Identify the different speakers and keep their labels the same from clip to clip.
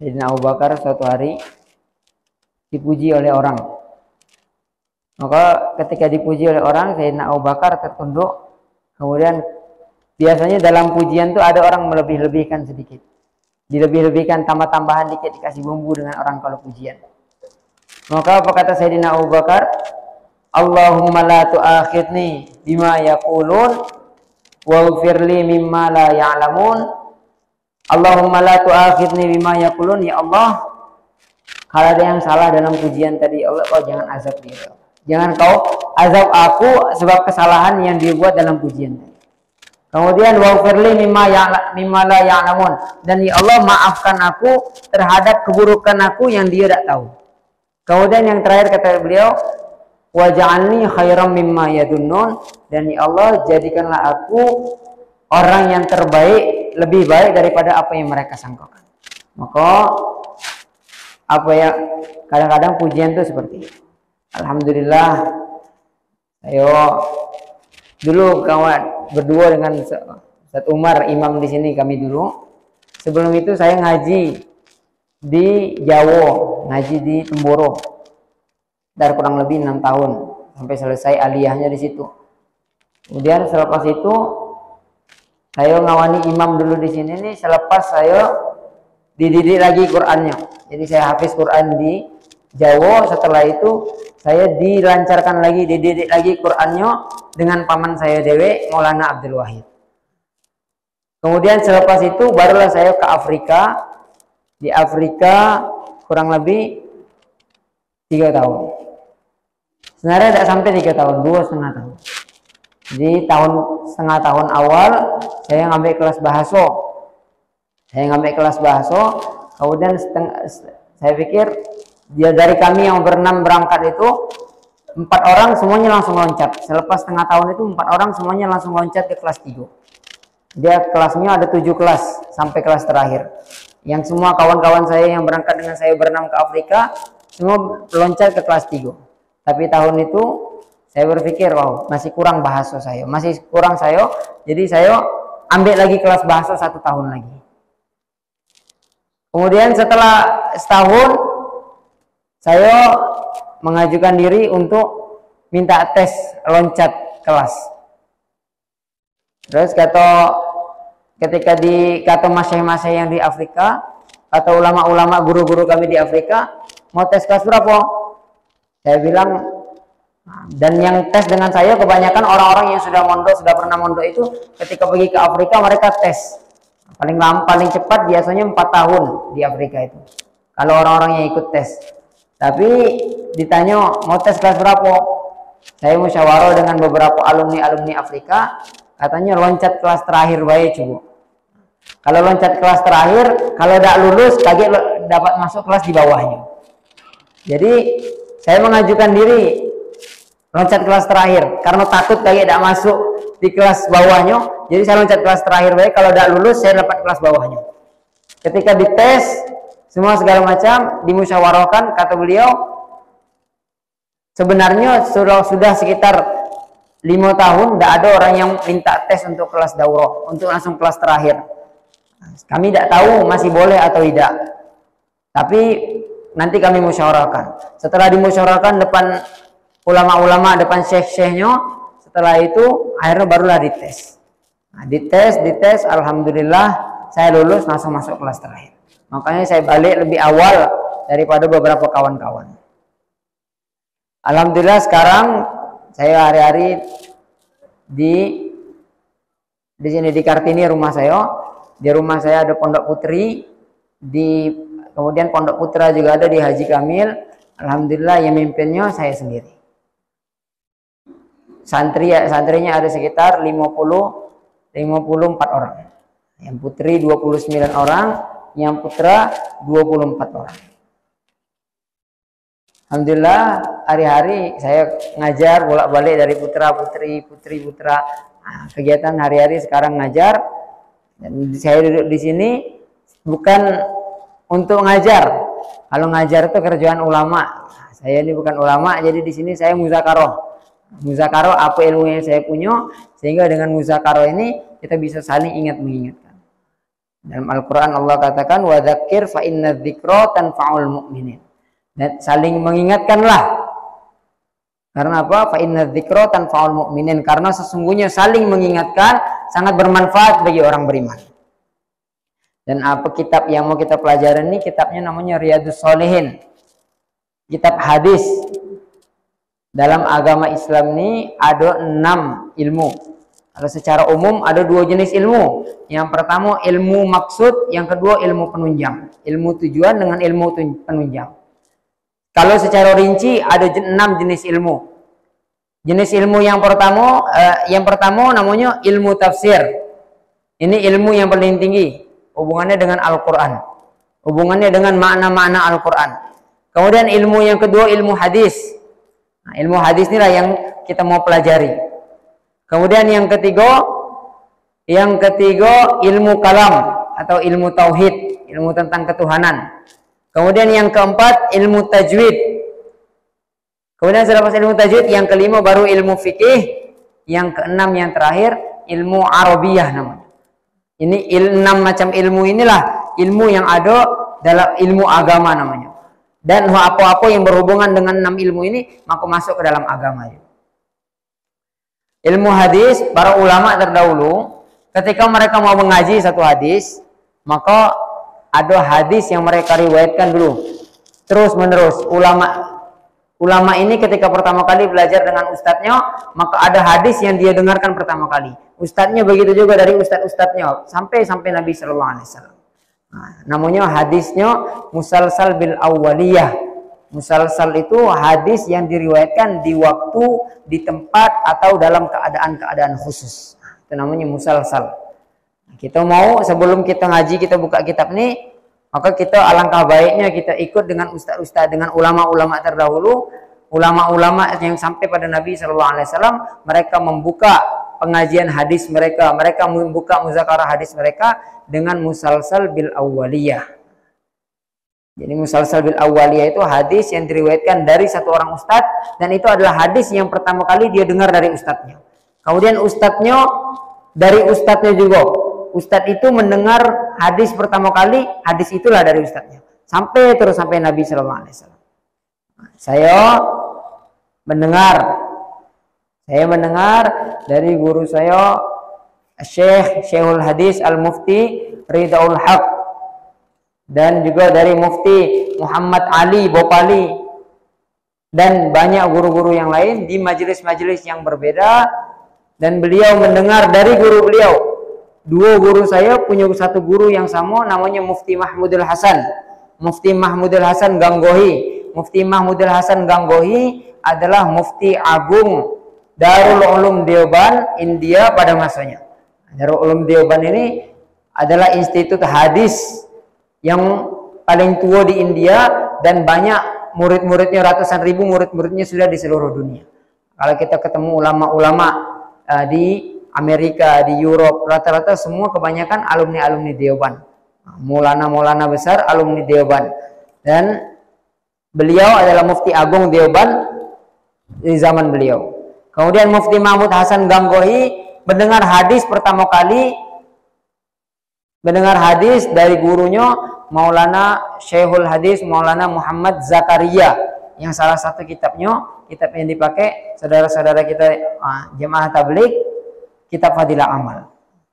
Speaker 1: Sayyidina Abu Bakar suatu hari dipuji oleh orang. Maka ketika dipuji oleh orang, Sayyidina Abu Bakar tertunduk. Kemudian biasanya dalam pujian itu ada orang melebih-lebihkan sedikit. Dilebih-lebihkan, tambah-tambahan dikit, dikasih bumbu dengan orang kalau pujian. Maka apa kata Sayyidina Abu Bakar? Allahumma la tu'akhidni bima yaqulun waghfirli mimma la ya'lamun. Allahumma la tu'akhidni bima yaqulun. Ya Allah, kalau ada yang salah dalam pujian tadi, Allah, kau jangan azab dia. Jangan kau azab aku sebab kesalahan yang dibuat dalam pujian tadi. Kemudian waghfirli mimma la ya'lamun, dan ya Allah maafkan aku terhadap keburukan aku yang dia tidak tahu. Kemudian yang terakhir kata beliau, waj'alni khairam mimma yadunnun, dan ya Allah jadikanlah aku orang yang terbaik, lebih baik daripada apa yang mereka sangkakan. Maka apa ya, kadang-kadang pujian itu seperti itu. Alhamdulillah, ayo dulu kawan berdua dengan Ustaz Umar, imam di sini kami dulu. Sebelum itu saya ngaji di Jawa, ngaji di Temboro. Dari kurang lebih 6 tahun sampai selesai aliyahnya di situ. Kemudian selepas itu saya ngawani imam dulu di sini nih. Selepas saya dididik lagi Qur'annya, jadi saya hafiz Qur'an di Jawa. Setelah itu saya dilancarkan lagi, dididik lagi Qur'annya dengan paman saya dewe, Maulana Abdul Wahid. Kemudian selepas itu barulah saya ke Afrika. Di Afrika kurang lebih 3 tahun. Sebenarnya tidak sampai 3 tahun, 2,5 tahun. Di setengah tahun awal saya ngambil kelas bahasa. Kemudian saya pikir dia dari kami yang berenam berangkat itu 4 orang semuanya langsung loncat. Selepas setengah tahun itu 4 orang semuanya langsung loncat ke kelas 3. Dia kelasnya ada 7 kelas sampai kelas terakhir. Yang semua kawan-kawan saya yang berangkat dengan saya berenam ke Afrika semua loncat ke kelas 3. Tapi tahun itu saya berpikir, wow, masih kurang bahasa saya, jadi saya ambil lagi kelas bahasa 1 tahun lagi. Kemudian setelah setahun saya mengajukan diri untuk minta tes loncat kelas. Terus ketika kata masyaih-masyaih yang di Afrika atau ulama-ulama guru-guru kami di Afrika, mau tes kelas berapa? Saya bilang, dan yang tes dengan saya kebanyakan orang-orang yang sudah pernah mondok itu ketika pergi ke Afrika mereka tes. Paling cepat biasanya 4 tahun di Afrika itu. Kalau orang-orang yang ikut tes. Tapi ditanya mau tes kelas berapa? Saya musyawarah dengan beberapa alumni Afrika, katanya loncat kelas terakhir baik coba. Kalau loncat kelas terakhir, kalau tidak lulus kaget dapat masuk kelas di bawahnya. Jadi saya mengajukan diri loncat kelas terakhir karena takut kaget tidak masuk di kelas bawahnya. Jadi saya loncat kelas terakhir baik, kalau tidak lulus saya dapat kelas bawahnya. Ketika dites semua segala macam dimusyawarahkan, kata beliau sebenarnya sudah sekitar 5 tahun tidak ada orang yang minta tes untuk kelas daurah, untuk langsung kelas terakhir. Kami tidak tahu masih boleh atau tidak, tapi nanti kami musyawarahkan. Setelah dimusyawarahkan depan ulama-ulama, depan syekh-syekhnya, setelah itu akhirnya barulah dites. Nah, dites, alhamdulillah saya lulus, langsung masuk kelas terakhir. Makanya saya balik lebih awal daripada beberapa kawan-kawan. Alhamdulillah sekarang saya hari-hari di sini di Kartini rumah saya. Di rumah saya ada Pondok Putri, kemudian Pondok Putra juga ada di Haji Kamil. Alhamdulillah yang mimpinnya saya sendiri. Santrinya ada sekitar 54 orang. Yang putri 29 orang, yang putra 24 orang. Alhamdulillah hari-hari saya ngajar bolak-balik dari putra. Nah, kegiatan hari-hari sekarang ngajar. Dan saya duduk di sini bukan untuk ngajar. Kalau ngajar itu kerjaan ulama. Saya ini bukan ulama, jadi di sini saya muzakarah apa ilmu yang saya punya, sehingga dengan muzakarah ini kita bisa saling ingat mengingatkan. Dalam Al-Quran Allah katakan wa dzakir fa inna dzikra tanfa'ul mu'minin. Dan saling mengingatkanlah. Karena apa? Fa inna dzikra tanfa'ul mu'minin. Karena sesungguhnya saling mengingatkan sangat bermanfaat bagi orang beriman. Dan apa kitab yang mau kita pelajari ini? Kitabnya namanya Riyadhus Shalihin. Kitab hadis. Dalam agama Islam ini ada 6 ilmu. Kalau secara umum ada 2 jenis ilmu. Yang pertama ilmu maksud, yang kedua ilmu penunjang. Ilmu tujuan dengan ilmu penunjang. Kalau secara rinci ada 6 jenis ilmu. Jenis ilmu yang pertama namanya ilmu tafsir. Ini ilmu yang paling tinggi. Hubungannya dengan Al-Quran. Hubungannya dengan makna-makna Al-Quran. Kemudian ilmu yang kedua ilmu hadis. Nah, ilmu hadis inilah yang kita mau pelajari. Kemudian yang ketiga ilmu kalam atau ilmu tauhid, ilmu tentang ketuhanan. Kemudian yang keempat ilmu tajwid. Kemudian selepas ilmu tajwid yang kelima baru ilmu fikih, yang keenam yang terakhir ilmu arabiyah namanya. Ini 6 macam ilmu inilah ilmu yang ada dalam ilmu agama namanya. Dan apa-apa yang berhubungan dengan 6 ilmu ini maka masuk ke dalam agama. Ilmu hadis, para ulama terdahulu ketika mereka mau mengaji satu hadis, maka ada hadis yang mereka riwayatkan dulu. Terus menerus ulama ini ketika pertama kali belajar dengan ustadznya, maka ada hadis yang dia dengarkan pertama kali. Ustadznya begitu juga dari ustadz-ustadznya sampai Nabi sallallahu alaihi wasallam. Nah, namanya hadisnya musalsal bil awwaliyah. Musalsal itu hadis yang diriwayatkan di waktu, di tempat, atau dalam keadaan-keadaan khusus. Itu namanya musalsal. Kita mau sebelum kita ngaji, kita buka kitab ini, maka kita alangkah baiknya kita ikut dengan ustaz-ustaz, dengan ulama-ulama terdahulu, ulama-ulama yang sampai pada Nabi SAW, mereka membuka pengajian hadis mereka membuka muzakarah hadis mereka dengan musalsal bil awwaliyah. Jadi musalsal bil awwaliyah itu hadis yang diriwayatkan dari satu orang ustadz, dan itu adalah hadis yang pertama kali dia dengar dari ustadznya. Kemudian ustadznya dari ustadznya juga. Ustadz itu mendengar hadis pertama kali, hadis itulah dari ustadznya. Sampai Nabi sallallahu alaihi wasallam. Saya mendengar dari guru saya Syekhul Hadis Al-Mufti Ridhaul Haq, dan juga dari Mufti Muhammad Ali Bopali, dan banyak guru-guru yang lain di majelis-majelis yang berbeda. Dan beliau mendengar dari guru beliau. 2 guru saya punya satu guru yang sama, namanya Mufti Mahmudul Hasan. Mufti Mahmudul Hasan Ganggohi. Mufti Mahmudul Hasan Ganggohi adalah Mufti Agung Darul Ulum Deoban India pada masanya. Darul Ulum Deoban ini adalah institut hadis yang paling tua di India, dan banyak murid-muridnya, ratusan ribu murid-muridnya sudah di seluruh dunia. Kalau kita ketemu ulama-ulama di Amerika, di Europe, rata-rata semua kebanyakan alumni-alumni Deoban. Maulana besar alumni Deoban. Dan beliau adalah Mufti Agung Deoban di zaman beliau. Kemudian Mufti Mahmud Hasan Ganggohi mendengar hadis pertama kali, mendengar hadis dari gurunya Maulana Syekhul Hadis Maulana Muhammad Zakaria, yang salah satu kitab yang dipakai saudara-saudara kita jemaah tabligh, kitab Fadilah Amal.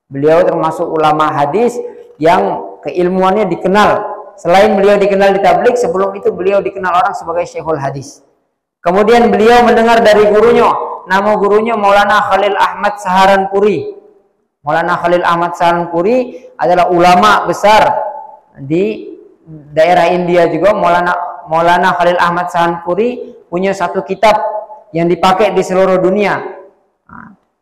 Speaker 1: Beliau termasuk ulama hadis yang keilmuannya dikenal. Selain beliau dikenal di tabligh, sebelum itu beliau dikenal orang sebagai Syekhul Hadis. Kemudian beliau mendengar dari gurunya, nama gurunya Maulana Khalil Ahmad Saharanpuri. Maulana Khalil Ahmad Saharanpuri adalah ulama besar di daerah India juga. Maulana Khalil Ahmad Saharanpuri punya satu kitab yang dipakai di seluruh dunia.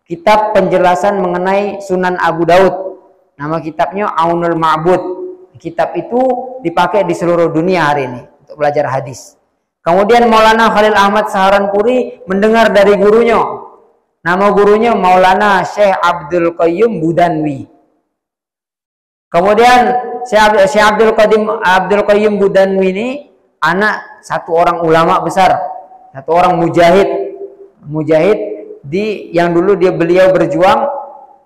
Speaker 1: Kitab penjelasan mengenai Sunan Abu Daud. Nama kitabnya Aunul Ma'bud. Kitab itu dipakai di seluruh dunia hari ini untuk belajar hadis. Kemudian Maulana Khalil Ahmad Saharanpuri mendengar dari gurunya. Nama gurunya Maulana Syekh Abdul Qayyum Budanwi. Kemudian Syekh Abdul Qayyum Budanwi ini anak satu orang ulama besar, satu orang mujahid yang dulu beliau berjuang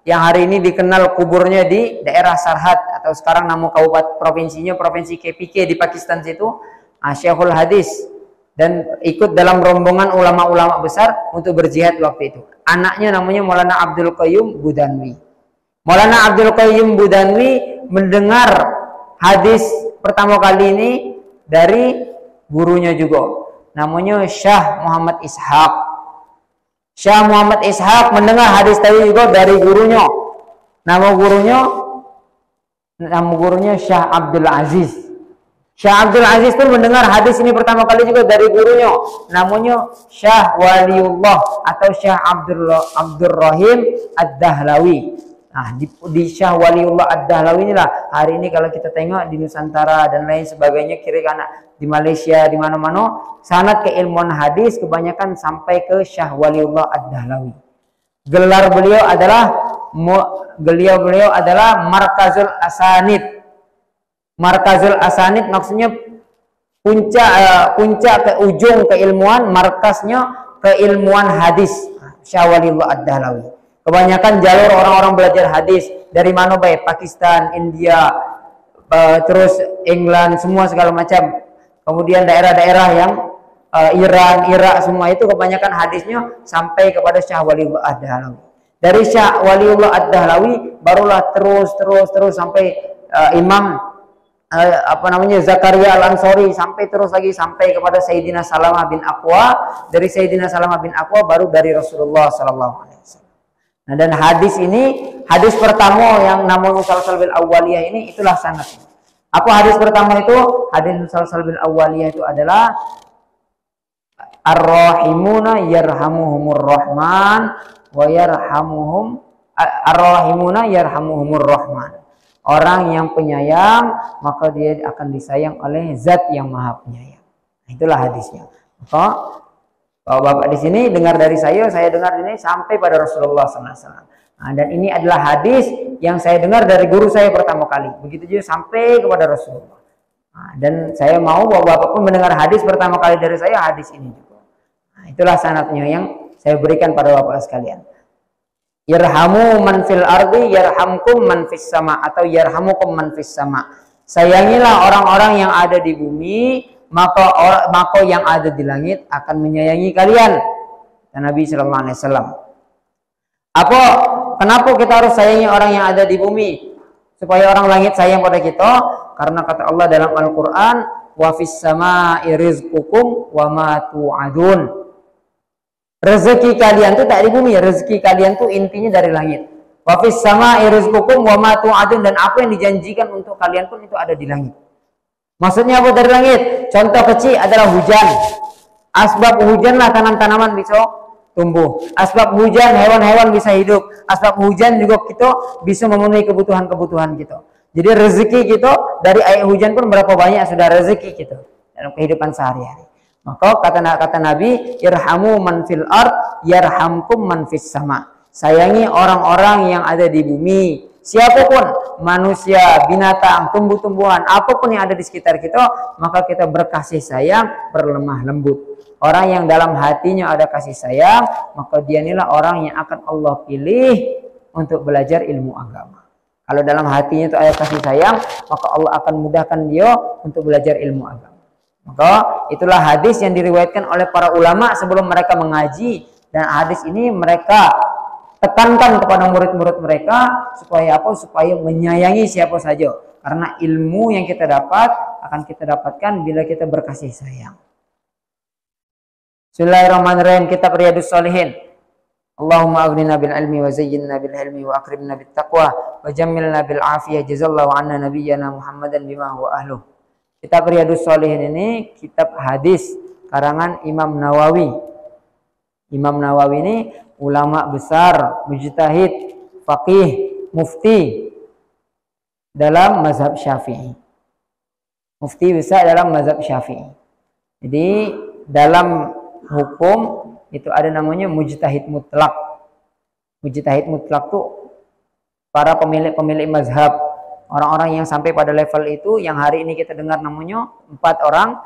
Speaker 1: yang hari ini dikenal kuburnya di daerah Sarhad atau sekarang nama kabupaten provinsinya provinsi KPK di Pakistan situ, Syekhul Hadis, dan ikut dalam rombongan ulama-ulama besar untuk berjihad waktu itu. Anaknya namanya Maulana Abdul Qayyum Budanwi. Maulana Abdul Qayyum Budanwi mendengar hadis pertama kali ini dari gurunya juga, namanya Syah Muhammad Ishaq. Syah Muhammad Ishaq mendengar hadis tadi juga dari gurunya. Nama gurunya Syah Abdul Aziz. Syah Abdul Aziz pun mendengar hadis ini pertama kali juga dari gurunya. Namanya Syah Waliullah atau Syah Abdul Rahim Ad-Dahlawi. Nah, di Syah Waliullah Ad-Dahlawi inilah hari ini kalau kita tengok di Nusantara dan lain sebagainya, kira-kira di Malaysia, di mana-mana, sanad keilmuan hadis kebanyakan sampai ke Syah Waliullah Ad-Dahlawi. Gelar beliau adalah Markazul Asanid. Markazul Asanid maksudnya puncak ke ujung keilmuan, markasnya keilmuan hadis, Syah Waliullah Ad-Dahlawi. Kebanyakan jalur orang-orang belajar hadis dari mana baik Pakistan, India, terus England, semua segala macam. Kemudian daerah-daerah yang Iran, Irak, semua itu kebanyakan hadisnya sampai kepada Syah Waliullah Ad-Dahlawi. Dari Syah Waliullah Ad-Dahlawi barulah terus sampai Imam Zakaria Al-Ansori, sampai terus lagi sampai kepada Sayyidina Salamah bin Aqwa. Dari Sayyidina Salamah bin Aqwa baru dari Rasulullah sallallahu alaihi wasallam. Nah, dan hadis ini, hadis pertama yang namanya musalsal bil awwaliyah ini, itulah sanadnya. Apa hadis pertama itu? Hadis musalsal bil awwaliyah itu adalah ar-rahimuna yarhamuhumur rahman wa yarhamuhum ar-rahimuna yarhamuhumur rahman. Orang yang penyayang maka dia akan disayang oleh Zat yang Maha Penyayang. Nah, itulah hadisnya. Maka Bapak di sini dengar dari saya dengar ini sampai pada Rasulullah SAW. Nah, dan ini adalah hadis yang saya dengar dari guru saya pertama kali. Begitu juga sampai kepada Rasulullah. Nah, dan saya mau bahwa Bapak pun mendengar hadis pertama kali dari saya, hadis ini juga. Nah, itulah sanadnya yang saya berikan pada Bapak sekalian. Yarhamu man fil ardi yarhamkum man fis sama, atau yarhamukum man fis sama. Sayangilah orang-orang yang ada di bumi, maka yang ada di langit akan menyayangi kalian. Dan Nabi sallallahu alaihi wasallam. Kenapa kita harus sayangi orang yang ada di bumi? Supaya orang langit sayang pada kita, karena kata Allah dalam Al-Qur'an, wa fis samaa'i rizqukum wa ma tu'adun. Rezeki kalian itu tak di bumi, rezeki kalian itu intinya dari langit. Wa fis samaa'i rizqukum wa ma tu'adun, dan apa yang dijanjikan untuk kalian pun itu ada di langit. Maksudnya apa dari langit? Contoh kecil adalah hujan. Asbab hujanlah tanam-tanaman bisa tumbuh. Asbab hujan hewan-hewan bisa hidup. Asbab hujan juga kita bisa memenuhi kebutuhan-kebutuhan kita. Jadi rezeki kita dari air hujan pun berapa banyak sudah rezeki kita dalam kehidupan sehari-hari. Maka kata Nabi, irhamu man fil ard yarhamkum man fis sama. Sayangi orang-orang yang ada di bumi. Siapapun, manusia, binatang, tumbuh-tumbuhan, apapun yang ada di sekitar kita, maka kita berkasih sayang, berlemah lembut. Orang yang dalam hatinya ada kasih sayang, maka dia inilah orang yang akan Allah pilih untuk belajar ilmu agama. Kalau dalam hatinya itu ada kasih sayang, maka Allah akan mudahkan dia untuk belajar ilmu agama. Maka itulah hadis yang diriwayatkan oleh para ulama sebelum mereka mengaji, dan hadis ini mereka tekankan kepada murid-murid mereka supaya apa? Supaya menyayangi siapa saja. Karena ilmu yang kita dapat akan kita dapatkan bila kita berkasih sayang. Bismillahirrahmanirrahim. Kitab Riyadhus Shalihin. Allahumma aghnina bil ilmi wa zayyinna bil hilmi wa akrimna bit taqwa wa jammilna bil afiyah. Jazallahu anna nabiyyana Muhammadan bima huwa ahluh. Kitab Riyadhus Shalihin ini kitab hadis karangan Imam Nawawi. Imam Nawawi ini ulama besar, mujtahid, faqih, mufti dalam mazhab Syafi'i. Mufti besar dalam mazhab Syafi'i. Jadi dalam hukum itu ada namanya mujtahid mutlak. Mujtahid mutlak itu para pemilik mazhab, orang-orang yang sampai pada level itu, yang hari ini kita dengar namanya 4 orang: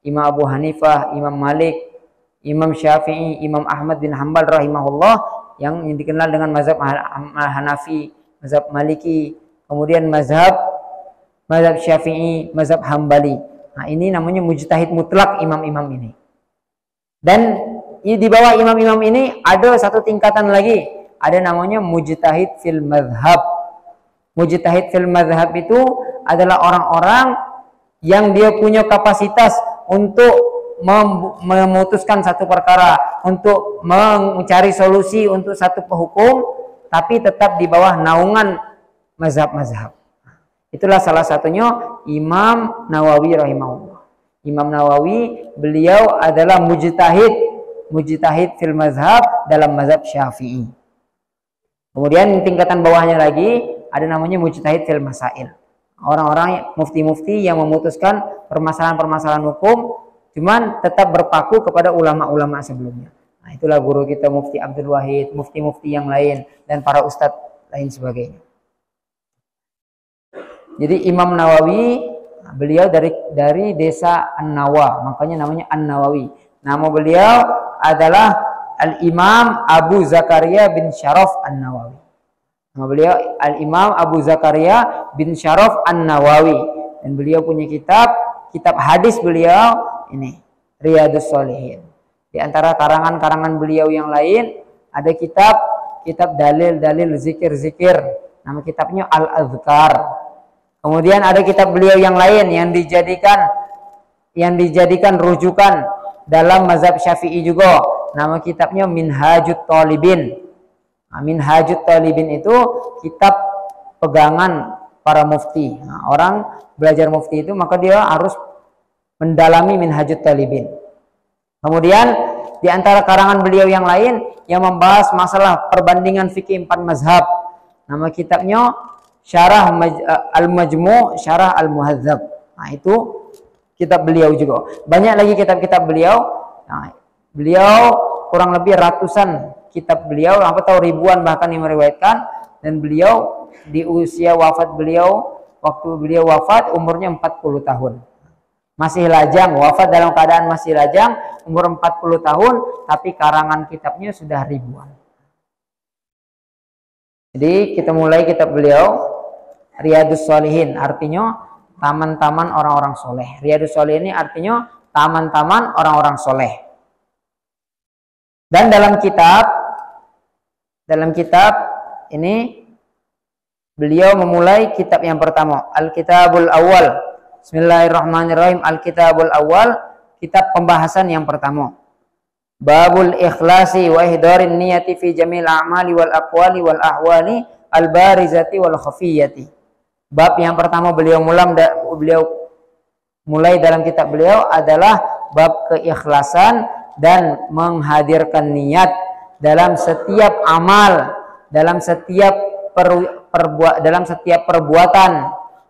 Speaker 1: Imam Abu Hanifah, Imam Malik, Imam Syafi'i, Imam Ahmad bin Hanbal rahimahullah. yang dikenal dengan mazhab Hanafi, mazhab Maliki, kemudian mazhab Syafi'i, mazhab Hambali. Nah, ini namanya mujtahid mutlak imam-imam ini. Dan di bawah imam-imam ini ada satu tingkatan lagi, ada namanya mujtahid fil mazhab. Mujtahid fil mazhab itu adalah orang-orang yang dia punya kapasitas untuk memutuskan satu perkara, untuk mencari solusi untuk satu hukum, tapi tetap di bawah naungan mazhab-mazhab. Itulah salah satunya Imam Nawawi rahimahullah. Imam Nawawi, beliau adalah mujtahid fil mazhab dalam mazhab Syafi'i. Kemudian tingkatan bawahnya lagi ada namanya mujtahid fil masail. Orang-orang mufti-mufti yang memutuskan permasalahan-permasalahan hukum, cuman tetap berpaku kepada ulama-ulama sebelumnya. Nah, itulah guru kita Mufti Abdul Wahid, mufti-mufti yang lain, dan para ustadz lain sebagainya. Jadi Imam Nawawi, beliau dari desa An-Nawa, makanya namanya An-Nawawi. Nama beliau adalah Al-Imam Abu Zakaria bin Syaraf An-Nawawi. Nama beliau Al-Imam Abu Zakaria bin Syaraf An-Nawawi. Dan beliau punya kitab hadis beliau ini Riyadhus Shalihin. Di antara karangan-karangan beliau yang lain ada kitab dalil-dalil zikir-zikir. Nama kitabnya Al-Azkar. Kemudian ada kitab beliau yang lain yang dijadikan rujukan dalam mazhab Syafi'i juga. Nama kitabnya Minhajut Talibin. Nah, Minhajut Talibin itu kitab pegangan para mufti. Nah, orang belajar mufti itu maka dia harus mendalami Minhajut Talibin. Kemudian di antara karangan beliau yang lain yang membahas masalah perbandingan fikih 4 mazhab. Nama kitabnya Syarah Al-Majmu' Syarah Al-Muhadzab. Nah, itu kitab beliau juga. Banyak lagi kitab-kitab beliau. Nah, beliau kurang lebih ratusan kitab beliau, ribuan bahkan yang meriwayatkan. Dan beliau di usia wafat beliau, waktu beliau wafat umurnya 40 tahun. Masih lajang, wafat dalam keadaan masih lajang, umur 40 tahun, tapi karangan kitabnya sudah ribuan. Jadi kita mulai kitab beliau Riyadhus Shalihin, artinya taman-taman orang-orang soleh. Riyadhus Shalihin ini artinya taman-taman orang-orang soleh. Dan dalam kitab ini beliau memulai kitab yang pertama, Al-Kitabul Awal. Bismillahirrahmanirrahim. Al-Kitabul Awal, kitab pembahasan yang pertama. Babul ikhlasi wa ihdarin niyati fi jamil a'mali wal aqwali wal ahwali al barizati wal khafiyati. Bab yang pertama beliau mulai dalam kitab beliau adalah bab keikhlasan dan menghadirkan niat dalam setiap amal, dalam setiap perbuatan,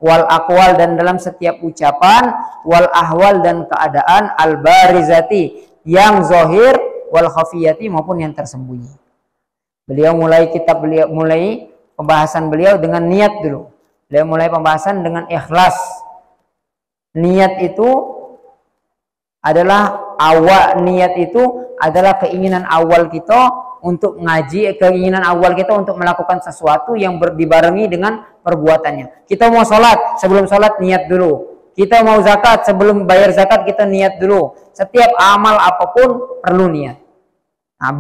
Speaker 1: wal aqwal dan dalam setiap ucapan, wal ahwal dan keadaan, al barizati yang zahir, wal khafiyati maupun yang tersembunyi. Beliau mulai pembahasan beliau dengan niat dulu. Beliau mulai pembahasan dengan ikhlas. Niat itu adalah keinginan awal kita untuk ngaji, keinginan awal kita untuk melakukan sesuatu yang dibarengi dengan perbuatannya. Kita mau sholat, sebelum sholat niat dulu. Kita mau zakat, sebelum bayar zakat kita niat dulu. Setiap amal apapun perlu niat. Nah,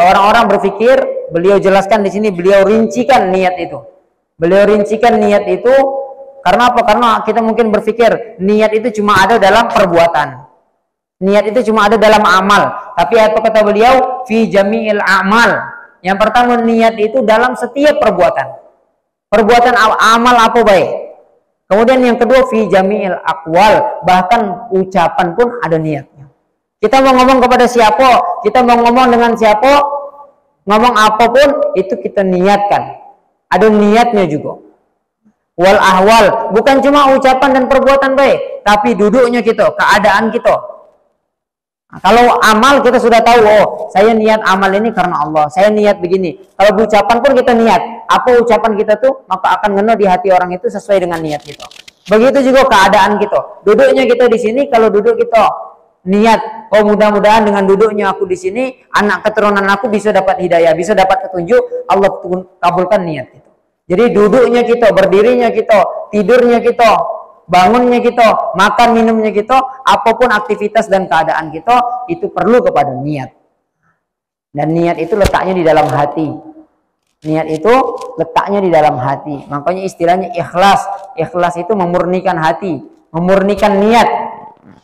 Speaker 1: orang-orang berpikir, beliau jelaskan di sini, beliau rincikan niat itu. Beliau rincikan niat itu karena apa? Karena kita mungkin berpikir niat itu cuma ada dalam perbuatan. Niat itu cuma ada dalam amal. Tapi apa kata beliau? Fi jami'il a'mal. Yang pertama, niat itu dalam setiap perbuatan. Perbuatan amal apa baik. Kemudian yang kedua, fi jami'il aqwal. Bahkan ucapan pun ada niatnya. Kita mau ngomong kepada siapa, kita mau ngomong dengan siapa, ngomong apapun, itu kita niatkan. Ada niatnya juga. Wal ahwal. Bukan cuma ucapan dan perbuatan baik, tapi duduknya kita, keadaan kita. Nah, kalau amal kita sudah tahu, oh saya niat amal ini karena Allah, saya niat begini. Kalau ucapan pun kita niat, apa ucapan kita tuh maka akan ngena di hati orang itu sesuai dengan niat kita. Begitu juga keadaan kita. Duduknya kita di sini, kalau duduk kita niat, oh mudah-mudahan dengan duduknya aku di sini, anak keturunan aku bisa dapat hidayah, bisa dapat petunjuk, Allah kabulkan niat itu. Jadi duduknya kita, berdirinya kita, tidurnya kita, bangunnya kita, makan minumnya kita, apapun aktivitas dan keadaan kita, itu perlu kepada niat. Dan niat itu letaknya di dalam hati. Niat itu letaknya di dalam hati. Makanya istilahnya ikhlas. Ikhlas itu memurnikan hati, memurnikan niat.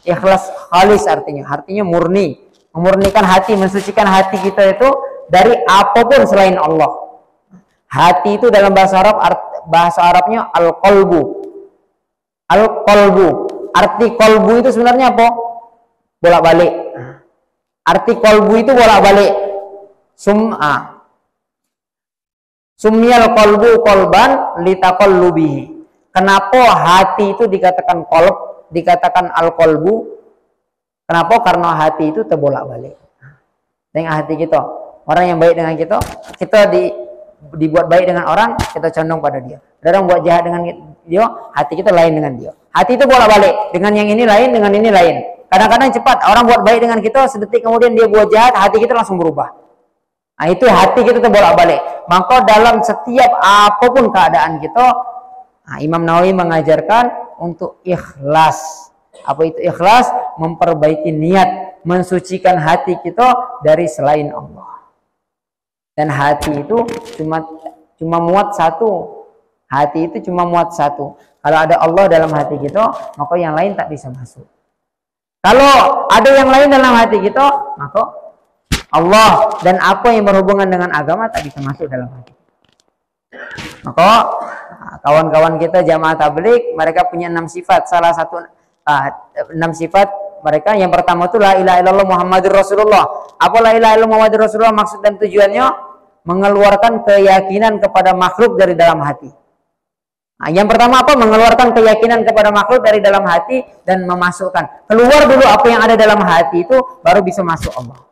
Speaker 1: Ikhlas khalis artinya murni, memurnikan hati, mensucikan hati kita itu dari apapun selain Allah. Hati itu dalam bahasa Arabnya al-qalbu. Al-qalbu. Arti qalbu itu sebenarnya apa? Bolak-balik. Arti qalbu itu bolak-balik. Sumyal qalbu qalban litaqallubihi. Kenapa hati itu dikatakan qalb, dikatakan al-qalbu? Kenapa? Karena hati itu terbolak-balik. Dengan hati kita, orang yang baik dengan kita dibuat baik dengan orang, kita condong pada dia. Orang buat jahat dengan dia, hati kita lain dengan dia. Hati itu bolak-balik, dengan yang ini lain, dengan ini lain. Kadang-kadang cepat, orang buat baik dengan kita, sedetik kemudian dia buat jahat, hati kita langsung berubah. Nah, itu hati kita terbolak-balik. Maka dalam setiap apapun keadaan kita, Imam Nawawi mengajarkan untuk ikhlas. Apa itu ikhlas? Memperbaiki niat, mensucikan hati kita dari selain Allah. Dan hati itu cuma muat satu. Hati itu cuma muat satu. Kalau ada Allah dalam hati kita, maka yang lain tak bisa masuk. Kalau ada yang lain dalam hati kita, maka Allah dan apa yang berhubungan dengan agama tak bisa masuk dalam hati. Maka kawan-kawan kita jamaah tabligh, mereka punya 6 sifat. Salah satu 6 sifat mereka, yang pertama itu la ilaha illallah Muhammadur Rasulullah. Apa la ilaha illallah Muhammadur Rasulullah? Maksud dan tujuannya mengeluarkan keyakinan kepada makhluk dari dalam hati. Yang pertama apa? Mengeluarkan keyakinan kepada makhluk dari dalam hati dan memasukkan. Keluar dulu apa yang ada dalam hati itu, baru bisa masuk Allah.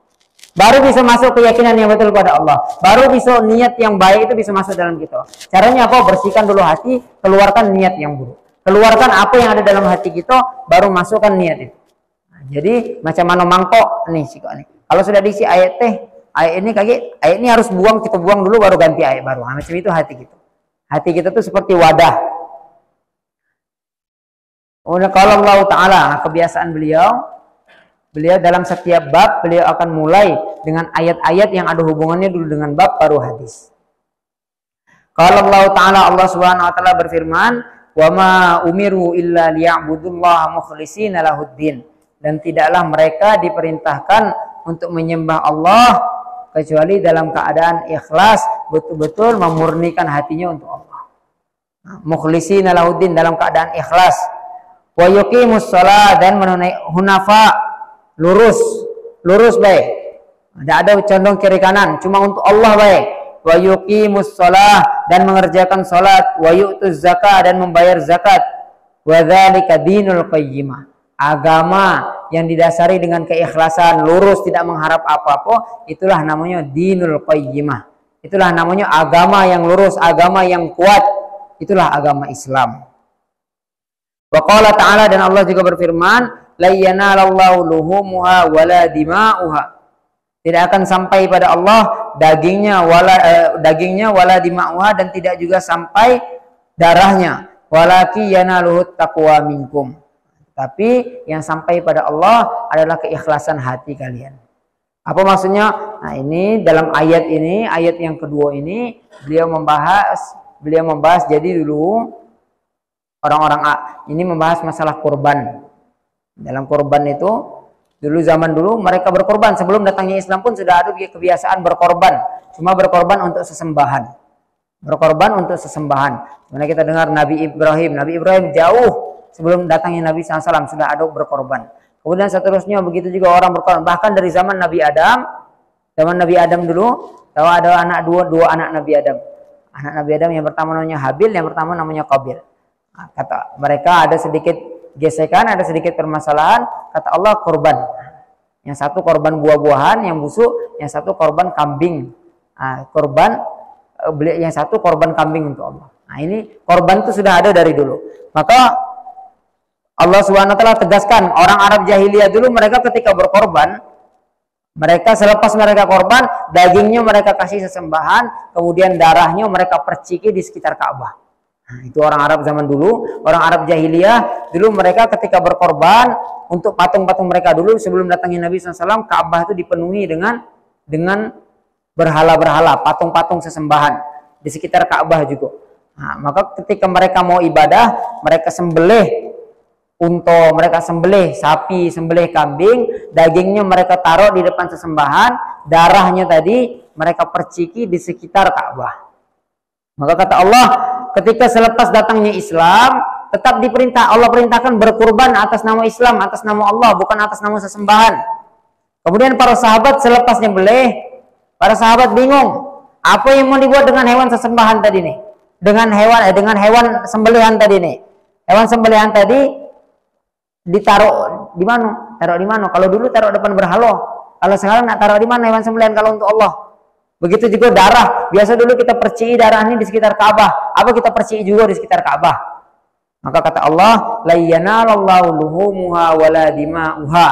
Speaker 1: Baru bisa masuk keyakinan yang betul pada Allah. Baru bisa niat yang baik itu bisa masuk dalam kita. Caranya apa? Bersihkan dulu hati, keluarkan niat yang buruk. Keluarkan apa yang ada dalam hati kita, baru masukkan niat itu. Jadi macam mana mangkok nih sih nih. Kalau sudah diisi ayat ini ayat ini harus buang, kita buang dulu baru ganti ayat baru. Macam itu hati kita. Hati kita tuh seperti wadah. Kalau Allah Ta'ala, kebiasaan beliau dalam setiap bab beliau akan mulai dengan ayat-ayat yang ada hubungannya dulu dengan bab, baru hadis. Kalau Allah Ta'ala, Allah Subhanahu Wa Ta'ala berfirman, wa ma umiru illa liya'budullaha mukhlishina lahuddin. Dan tidaklah mereka diperintahkan untuk menyembah Allah kecuali dalam keadaan ikhlas, betul-betul memurnikan hatinya untuk Allah. Mukhlishina lahuddin, dalam keadaan ikhlas. Wa yuqimus shalah, dan menunaikan hunafa, lurus baik. Tidak ada condong kiri kanan, cuma untuk Allah baik. Wa yuqimus shalah, dan mengerjakan salat. Wa yu'tuz zakah, dan membayar zakat. Wa dzalika dinul qayyimah. Agama yang didasari dengan keikhlasan, lurus, tidak mengharap apa-apa, itulah namanya dinul qayyimah. Itulah namanya agama yang lurus, agama yang kuat. Itulah agama Islam. Wa qala ta'ala, dan Allah juga berfirman, la yanalallahu luhumuha wala dima'uha. Tidak akan sampai pada Allah dagingnya wala dima'uha, dan tidak juga sampai darahnya. Walaki yanaluhut taqwa minkum. Tapi yang sampai pada Allah adalah keikhlasan hati kalian. Apa maksudnya? Nah, ini dalam ayat ini, ayat yang kedua ini beliau membahas jadi dulu orang-orang ini membahas masalah kurban. Dalam kurban itu, dulu zaman dulu mereka berkorban. Sebelum datangnya Islam pun sudah ada kebiasaan berkorban. Cuma berkorban untuk sesembahan. Berkorban untuk sesembahan. Mana kita dengar Nabi Ibrahim jauh sebelum datangnya Nabi SAW sudah ada berkorban. Kemudian seterusnya begitu juga orang berkorban. Bahkan dari zaman Nabi Adam dulu, tahu ada dua anak Nabi Adam. Anak Nabi Adam yang pertama namanya Habil, yang pertama namanya Qabil. Nah, kata mereka ada sedikit gesekan, ada sedikit permasalahan. Kata Allah korban. Yang satu korban buah-buahan yang busuk, yang satu korban kambing. Nah, yang satu korban kambing untuk Allah. Nah, ini korban itu sudah ada dari dulu. Maka Allah Subhanahu wa taala tegaskan, orang Arab jahiliyah dulu mereka ketika berkorban, mereka selepas mereka korban, dagingnya mereka kasih sesembahan, kemudian darahnya mereka perciki di sekitar Ka'bah. Nah, itu orang Arab zaman dulu, orang Arab jahiliyah dulu mereka ketika berkorban untuk patung-patung mereka dulu sebelum datangnya Nabi SAW, Ka'bah itu dipenuhi dengan berhala-berhala, patung-patung sesembahan di sekitar Ka'bah juga. Nah, maka ketika mereka mau ibadah, mereka sembelih unta, mereka sembelih sapi, sembelih kambing, dagingnya mereka taruh di depan sesembahan, darahnya tadi mereka perciki di sekitar Ka'bah. Maka kata Allah, ketika selepas datangnya Islam, tetap diperintah, Allah perintahkan berkurban atas nama Islam, atas nama Allah, bukan atas nama sesembahan. Kemudian para sahabat selepas nyembelih, para sahabat bingung, apa yang mau dibuat dengan hewan sesembahan tadi nih? Dengan hewan sembelihan tadi nih. Hewan sembelihan tadi ditaruh di mana? Taruh di mana? Kalau dulu taruh depan berhala. Kalau sekarang nak taruh di mana hewan sembelihan kalau untuk Allah? Begitu juga darah. Biasa dulu kita perciki darah ini di sekitar Ka'bah. Apa kita perciki juga di sekitar Ka'bah? Maka kata Allah, la yanalallahu luhumuha wala dima'uha.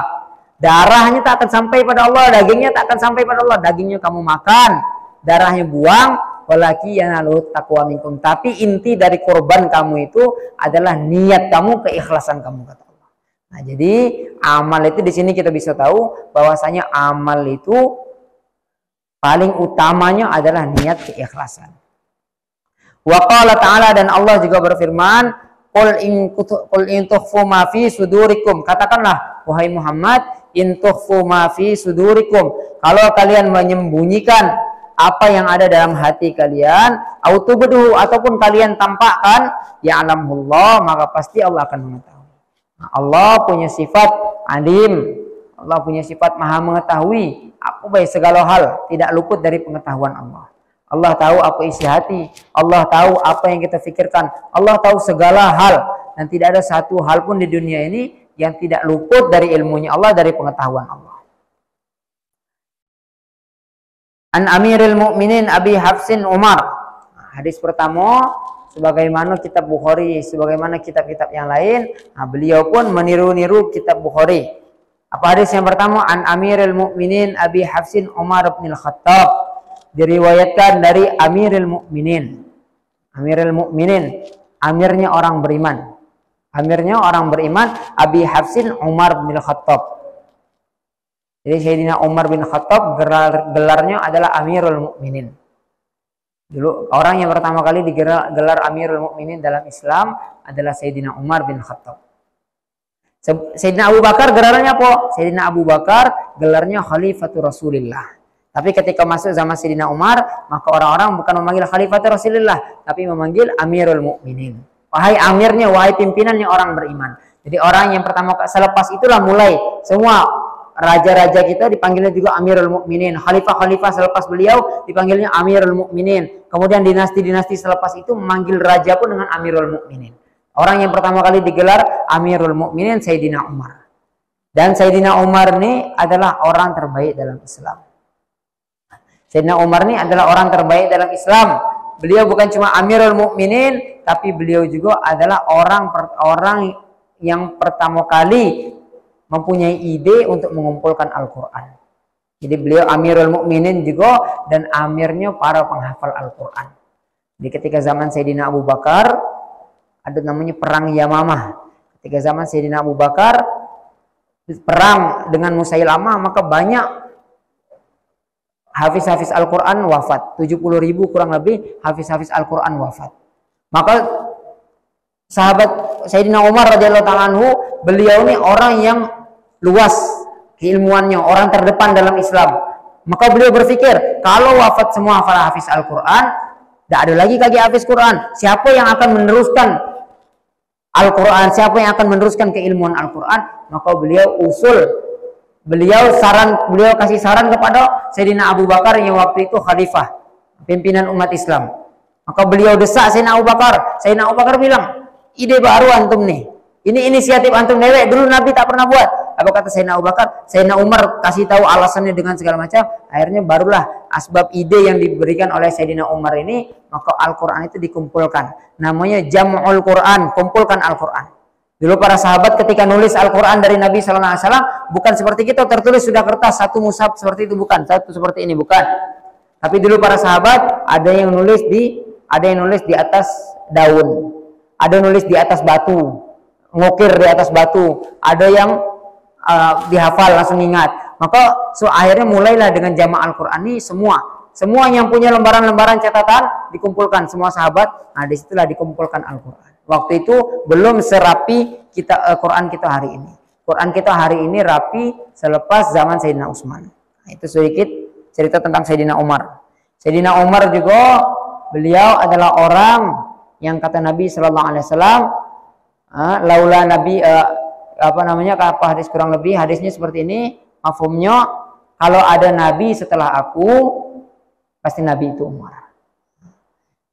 Speaker 1: Darahnya tak akan sampai pada Allah, dagingnya tak akan sampai pada Allah. Dagingnya kamu makan, darahnya buang, walaki yanaluhu taqwa minkum. Tapi inti dari korban kamu itu adalah niat kamu, keikhlasan kamu, kata Allah. Nah, jadi amal itu di sini kita bisa tahu bahwasanya amal itu paling utamanya adalah niat keikhlasan. Wa qala ta'ala, dan Allah juga berfirman, qul in tukhfu ma fi sudurikum. Katakanlah wahai Muhammad, in tukhfu ma fi sudurikum, kalau kalian menyembunyikan apa yang ada dalam hati kalian, au tubduhu, ataupun kalian tampakkan, ya'lamullah, maka pasti Allah akan mengetahui. Nah, Allah punya sifat alim, Allah punya sifat maha mengetahui apa baik segala hal, tidak luput dari pengetahuan Allah. Allah tahu apa isi hati, Allah tahu apa yang kita pikirkan, Allah tahu segala hal, dan tidak ada satu hal pun di dunia ini yang tidak luput dari ilmunya Allah, dari pengetahuan Allah. An Amirul Mukminin Abi Hafsin Umar. Hadis pertama, sebagaimana kitab Bukhari, sebagaimana kitab-kitab yang lain, nah, beliau pun meniru-niru kitab Bukhari. Apa hadis yang pertama? An Amirul Mukminin Abi Hafsin Umar bin Al-Khattab, diriwayatkan dari Amirul Mukminin. Amirul Mukminin, amirnya orang beriman. Amirnya orang beriman, Abi Hafsin Umar bin Al-Khattab. Jadi Sayyidina Umar bin Khattab gelarnya adalah Amirul Mukminin. Dulu orang yang pertama kali digelar Amirul Mukminin dalam Islam adalah Sayyidina Umar bin Khattab. Sayyidina Abu Bakar gelarnya apa? Sayyidina Abu Bakar gelarnya Khalifatul Rasulillah. Tapi ketika masuk zaman Sayyidina Umar, maka orang-orang bukan memanggil Khalifatul Rasulillah, tapi memanggil Amirul Mukminin. Wahai amirnya, wahai pimpinannya orang beriman. Jadi orang yang pertama selepas itulah mulai semua raja-raja kita dipanggilnya juga Amirul Mukminin. Khalifah-khalifah selepas beliau dipanggilnya Amirul Mukminin. Kemudian dinasti-dinasti selepas itu memanggil raja pun dengan Amirul Mukminin. Orang yang pertama kali digelar Amirul Mukminin Sayyidina Umar. Dan Sayyidina Umar ini adalah orang terbaik dalam Islam. Sayyidina Umar ini adalah orang terbaik dalam Islam. Beliau bukan cuma Amirul Mukminin, tapi beliau juga adalah orang yang pertama kali mempunyai ide untuk mengumpulkan Al-Quran. Jadi beliau Amirul Mukminin juga dan amirnya para penghafal Al-Quran. Jadi ketika zaman Sayyidina Abu Bakar ada namanya perang Yamamah. Ketika zaman Sayyidina Abu Bakar perang dengan Musailamah, maka banyak hafiz-hafiz Al-Quran wafat. 70.000 kurang lebih hafiz-hafiz Al-Quran wafat. Maka sahabat Sayyidina Umar radhiyallahu ta'ala anhu, beliau ini orang yang luas keilmuannya, orang terdepan dalam Islam. Maka beliau berpikir, kalau wafat semua para hafiz Al-Quran, tidak ada lagi kaki hafiz Quran. Siapa yang akan meneruskan Al-Quran? Siapa yang akan meneruskan keilmuan Al-Quran? Maka beliau kasih saran kepada Sayyidina Abu Bakar yang waktu itu khalifah, pimpinan umat Islam. Maka beliau desak Sayyidina Abu Bakar. Sayyidina Abu Bakar bilang, ide baru antum nih. Ini inisiatif antum dewek, dulu Nabi tak pernah buat. Apa kata Sayyidina Abu Bakar? Sayyidina Umar kasih tahu alasannya dengan segala macam. Akhirnya barulah asbab ide yang diberikan oleh Sayyidina Umar ini, maka Al-Quran itu dikumpulkan. Namanya Jam'ul Quran, kumpulkan Al-Quran. Dulu para sahabat ketika nulis Al-Quran dari Nabi Sallallahu Alaihi Wasallam bukan seperti kita tertulis sudah kertas satu mushaf seperti itu, bukan, satu seperti ini, bukan. Tapi dulu para sahabat ada yang nulis di atas daun, ada yang nulis di atas batu, ngukir di atas batu, ada yang dihafal langsung ingat. Maka akhirnya mulailah dengan jamaah Al-Quran ini semua yang punya lembaran-lembaran catatan dikumpulkan semua sahabat. Nah, disitulah dikumpulkan Al-Quran. Waktu itu belum serapi Quran kita hari ini. Quran kita hari ini rapi selepas zaman Sayyidina Utsman. Nah, itu sedikit cerita tentang Sayyidina Umar. Sayyidina Umar juga beliau adalah orang yang kata Nabi Sallallahu Alaihi Wasallam, laula Nabi apa hadis kurang lebih hadisnya seperti ini, mafhumnya kalau ada Nabi setelah aku pasti Nabi itu Umar.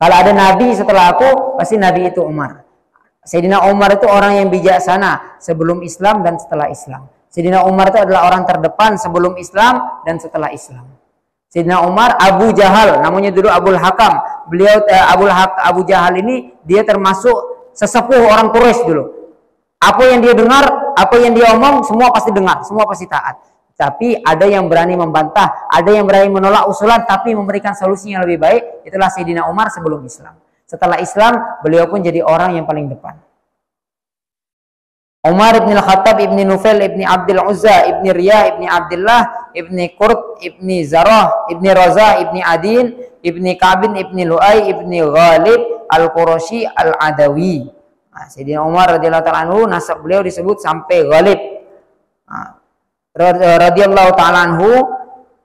Speaker 1: Kalau ada Nabi setelah aku, pasti Nabi itu Umar. Sayyidina Umar itu orang yang bijaksana sebelum Islam dan setelah Islam. Sayyidina Umar itu adalah orang terdepan sebelum Islam dan setelah Islam. Sayyidina Umar, Abu Jahal, namanya dulu Abul Hakam. Beliau Abu Jahal ini dia termasuk sesepuh orang Quraisy dulu. Apa yang dia dengar, apa yang dia omong, semua pasti dengar, semua pasti taat. Tapi ada yang berani membantah, ada yang berani menolak usulan, tapi memberikan solusi yang lebih baik. Itulah Sayyidina Umar sebelum Islam. Setelah Islam, beliau pun jadi orang yang paling depan. Umar ibn al-Khattab, ibn Nufail, ibn Abdul Uzza, ibn Riyah, ibn Abdullah, ibn Qurt, ibn Zarah, ibn Raza, ibn Adin, ibn Ka'bin, ibn Lu'ay, ibn Ghalib, al-Qurashi, al-Adawi. Nah, Sayyidina Umar radhiyallahu ta'ala anhu, nasab beliau disebut sampai Ghalib. Radhiyallahu ta'ala anhu,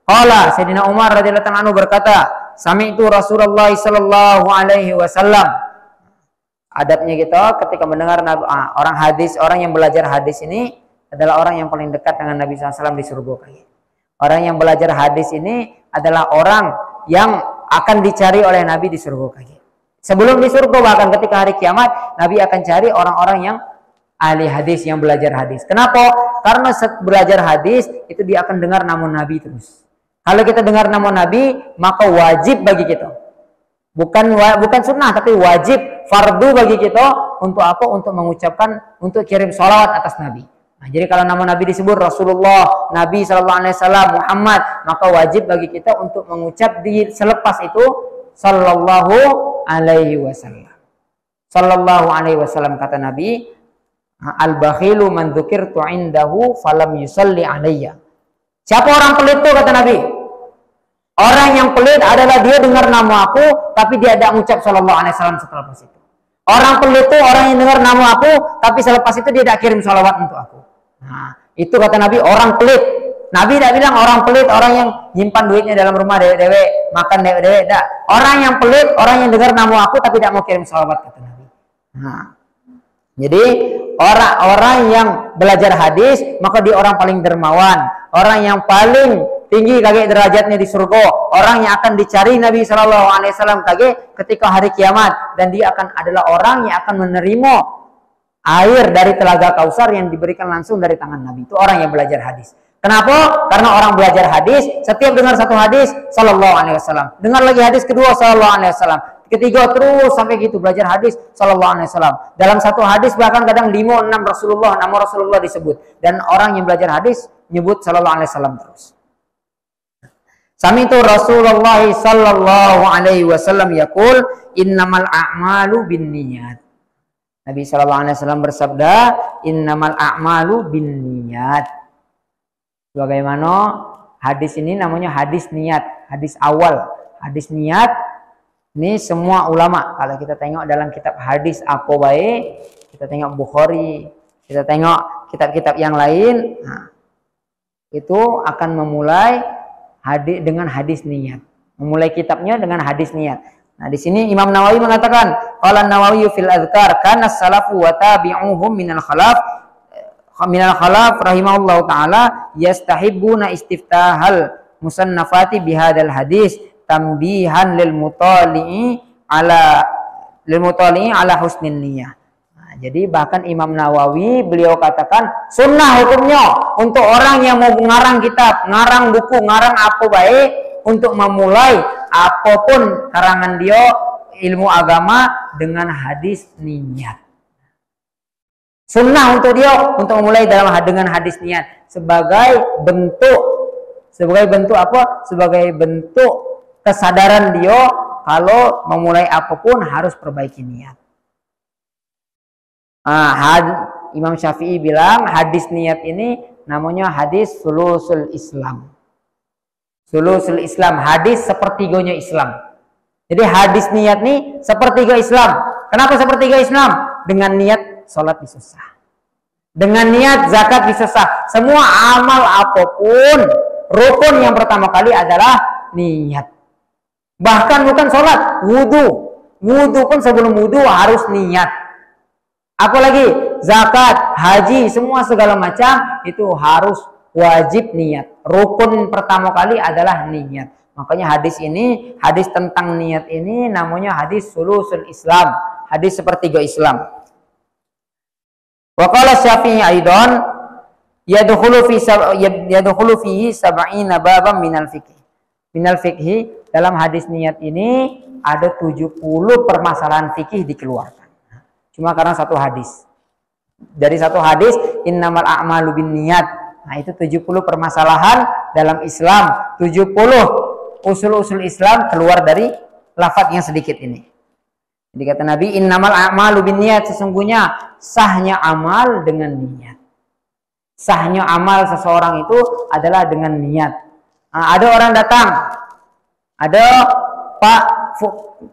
Speaker 1: qala Sayyidina Umar radhiyallahu ta'ala anhu berkata, sami'tu Rasulullah sallallahu alaihi wasallam. Adabnya kita ketika mendengar orang hadis, orang yang belajar hadis ini adalah orang yang paling dekat dengan Nabi SAW di surga. Orang yang belajar hadis ini adalah orang yang akan dicari oleh Nabi di surga. Sebelum di surga, bahkan ketika hari kiamat, Nabi akan cari orang-orang yang ahli hadis, yang belajar hadis. Kenapa? Karena belajar hadis itu dia akan dengar nama Nabi terus. Kalau kita dengar nama Nabi, maka wajib bagi kita. Bukan sunnah, tapi wajib, fardu bagi kita untuk apa? Untuk mengucapkan, untuk kirim sholawat atas Nabi. Nah, jadi kalau nama Nabi disebut Rasulullah, Nabi Sallallahu Alaihi Wasallam, Muhammad, maka wajib bagi kita untuk mengucap selepas itu Sallallahu Alaihi Wasallam. Sallallahu Alaihi Wasallam kata Nabi, al-bakhilu man dzukirtu indahu falam yusalli alayya. Siapa orang pelit itu kata Nabi? Orang yang pelit adalah dia dengar nama aku tapi dia tidak mengucap sallallahu alaihi wasallam setelah itu. Orang pelit itu orang yang dengar nama aku tapi selepas itu dia tidak kirim salawat untuk aku. Nah, itu kata Nabi orang pelit. Nabi tidak bilang orang pelit, orang yang nyimpan duitnya dalam rumah dewe-dewe, makan dewe-dewe, tidak. Orang yang pelit, orang yang dengar nama aku tapi tidak mau kirim salawat kata Nabi. Nah, jadi orang-orang yang belajar hadis maka dia orang paling dermawan, orang yang paling tinggi kage derajatnya di surga, orang yang akan dicari Nabi Sallallahu Alaihi Wasallam kage ketika hari kiamat, dan dia akan adalah orang yang akan menerima air dari telaga Kausar yang diberikan langsung dari tangan Nabi. Itu orang yang belajar hadis. Kenapa? Karena orang belajar hadis setiap dengar satu hadis Sallallahu Alaihi Wasallam, dengar lagi hadis kedua Sallallahu Alaihi Wasallam, ketiga terus sampai gitu belajar hadis Sallallahu Alaihi Wasallam. Dalam satu hadis bahkan kadang 5-6 nama Rasulullah disebut, dan orang yang belajar hadis nyebut Sallallahu Alaihi Wasallam terus. Sami'tu Rasulullah sallallahu alaihi wasallam yaqul innamal a'malu binniyat. Nabi sallallahu alaihi wasallam bersabda, innamal a'malu binniyat. Bagaimana hadis ini namanya hadis niat, hadis awal. Hadis niat ini semua ulama kalau kita tengok dalam kitab hadis apa baik, kita tengok Bukhari, kita tengok kitab-kitab yang lain, nah, itu akan memulai hadis dengan hadis niat, memulai kitabnya dengan hadis niat. Nah, di sini Imam Nawawi mengatakan, qala Nawawi fil Adhkar kana as-salafu wa tabi'uhum minal khalaf rahimahullahu taala yastahibbuna istiftahal musannafati bihadzal hadis tambihan lil mutali'i ala husnin niyah. Jadi bahkan Imam Nawawi beliau katakan sunnah hukumnya untuk orang yang mau ngarang kitab, ngarang buku, ngarang apa baik, untuk memulai apapun karangan dia ilmu agama dengan hadis niat. Sunnah untuk dia untuk memulai dengan hadis niat sebagai bentuk apa? Sebagai bentuk kesadaran dia kalau memulai apapun harus perbaiki niat. Imam Syafi'i bilang hadis niat ini namanya hadis sulusul Islam. Sulusul Islam, hadis sepertiganya Islam. Jadi hadis niat nih sepertiga Islam. Kenapa sepertiga Islam? Dengan niat sholat disusah. Dengan niat zakat disusah. Semua amal apapun, rukun yang pertama kali adalah niat. Bahkan bukan sholat, wudhu. Wudhu pun sebelum wudhu harus niat. Apalagi zakat, haji, semua segala macam itu harus wajib niat. Rukun pertama kali adalah niat. Makanya hadis ini, hadis tentang niat ini namanya hadis sulusul Islam. Hadis sepertiga Islam. Wa qala Syafi'i aidan yadkhulu fihi sab'ina baban minal fiqh. Minal fiqhi, dalam hadis niat ini ada 70 permasalahan fikih dikeluarkan. Cuma karena satu hadis. Dari satu hadis innamal a'malu binniyat. Nah, itu 70 permasalahan dalam Islam, 70 usul-usul Islam keluar dari lafaz yang sedikit ini. Jadi kata Nabi, innamal a'malu binniyat, sesungguhnya sahnya amal dengan niat. Sahnya amal seseorang itu adalah dengan niat. Nah, ada orang datang, ada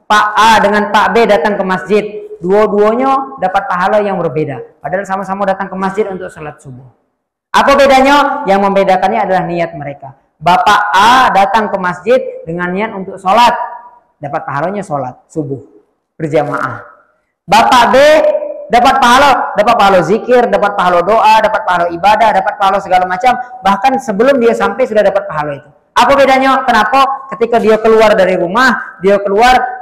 Speaker 1: Pak A dengan Pak B datang ke masjid. Dua-duanya dapat pahala yang berbeda. Padahal sama-sama datang ke masjid untuk sholat subuh. Apa bedanya? Yang membedakannya adalah niat mereka. Bapak A datang ke masjid dengan niat untuk sholat. Dapat pahalanya sholat subuh berjamaah. Bapak B dapat pahala zikir, dapat pahala doa, dapat pahala ibadah, dapat pahala segala macam. Bahkan sebelum dia sampai sudah dapat pahala itu. Apa bedanya? Kenapa? Ketika dia keluar dari rumah,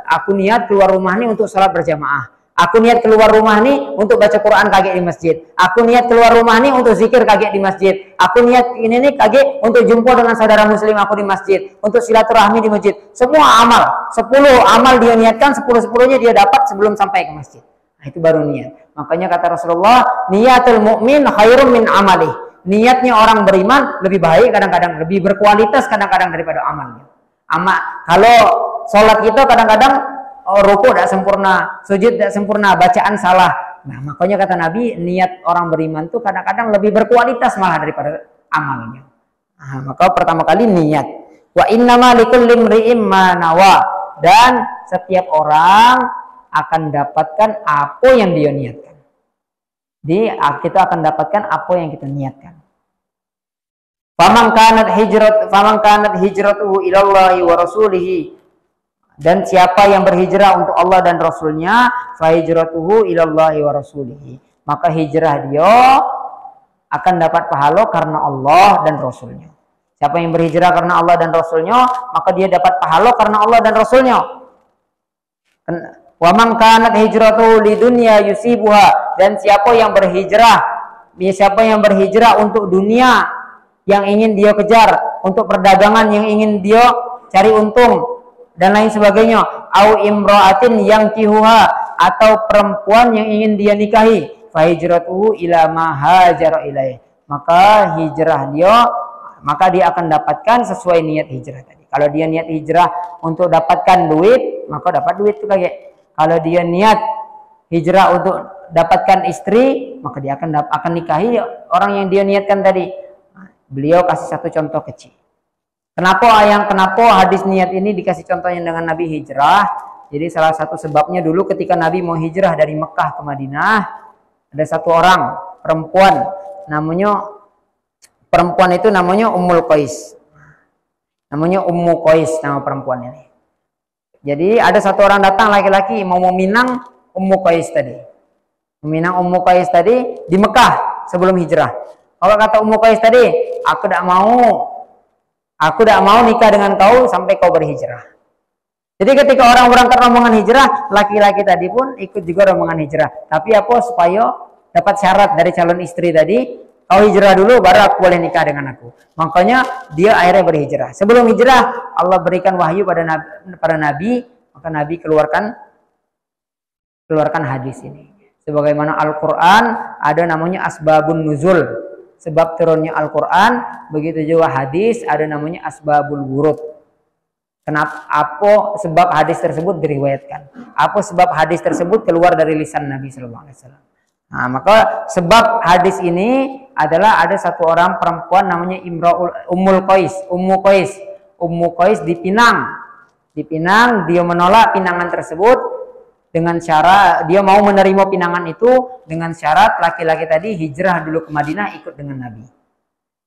Speaker 1: aku niat keluar rumah ini untuk sholat berjamaah. Aku niat keluar rumah nih untuk baca Quran kaget di masjid. Aku niat keluar rumah nih untuk zikir kaget di masjid. Aku niat ini nih kaget untuk jumpa dengan saudara muslim aku di masjid. Untuk silaturahmi di masjid. Semua amal. 10 amal dia niatkan, 10-10-nya dia dapat sebelum sampai ke masjid. Nah, itu baru niat. Makanya kata Rasulullah, niatul mu'min khairum min amalih. Niatnya orang beriman lebih baik kadang-kadang, lebih berkualitas kadang-kadang daripada amalnya. Kalau sholat kita kadang-kadang ruku tidak sempurna, sujud tidak sempurna, bacaan salah. Nah, makanya kata Nabi, niat orang beriman itu kadang-kadang lebih berkualitas malah daripada amalnya. Nah, maka pertama kali niat. Wa innama likulli imri'in ma nawa, dan setiap orang akan dapatkan apa yang dia niatkan. Jadi kita akan dapatkan apa yang kita niatkan. Faman kanat hijratuhu ilallahi wa rasulihi, dan siapa yang berhijrah untuk Allah dan Rasulnya, fa hijratuhu ilallahi wa rasulihi, maka hijrah dia akan dapat pahala karena Allah dan Rasulnya. Siapa yang berhijrah karena Allah dan Rasulnya, maka dia dapat pahala karena Allah dan Rasulnya. Wa man kanat hijratuhu lidunya yusibuha, dan siapa yang berhijrah untuk dunia yang ingin dia kejar, untuk perdagangan yang ingin dia cari untung dan lain sebagainya, au imra'atin yang kihuha, atau perempuan yang ingin dia nikahi, fa hijratuhu ila ma hajara ilaih, maka dia akan dapatkan sesuai niat hijrah tadi. Kalau dia niat hijrah untuk dapatkan duit, maka dapat duit itu kayak. Kalau dia niat hijrah untuk dapatkan istri, maka dia akan nikahi orang yang dia niatkan tadi. Beliau kasih satu contoh kecil. Kenapa hadis niat ini dikasih contohnya dengan Nabi hijrah? Jadi salah satu sebabnya dulu ketika Nabi mau hijrah dari Mekah ke Madinah, ada satu orang perempuan namanya Ummul Qais. Namanya Ummu Qais nama perempuan ini. Jadi ada satu orang datang laki-laki mau meminang Ummu Qais tadi. Meminang Ummu Qais tadi di Mekah sebelum hijrah. Kalau kata Ummu Qais tadi, aku tidak mau nikah dengan kau sampai kau berhijrah. Jadi ketika orang berangkat rombongan hijrah, laki-laki tadi pun ikut juga rombongan hijrah. Tapi supaya dapat syarat dari calon istri tadi, kau hijrah dulu baru aku boleh nikah dengan aku. Makanya dia akhirnya berhijrah. Sebelum hijrah, Allah berikan wahyu pada Nabi, maka Nabi keluarkan hadis ini. Sebagaimana Al-Quran ada namanya asbabun nuzul, sebab turunnya Al-Quran. Begitu juga hadis ada namanya asbabul wurud. Kenapa? Apa sebab hadis tersebut diriwayatkan? Apa sebab hadis tersebut keluar dari lisan Nabi Sallallahu Alaihi Wasallam? Nah, maka sebab hadis ini adalah ada satu orang perempuan namanya Ummu Qais. Ummu Qais dipinang. Dia menolak pinangan tersebut dengan syarat dia mau menerima pinangan itu dengan syarat laki-laki tadi hijrah dulu ke Madinah ikut dengan Nabi.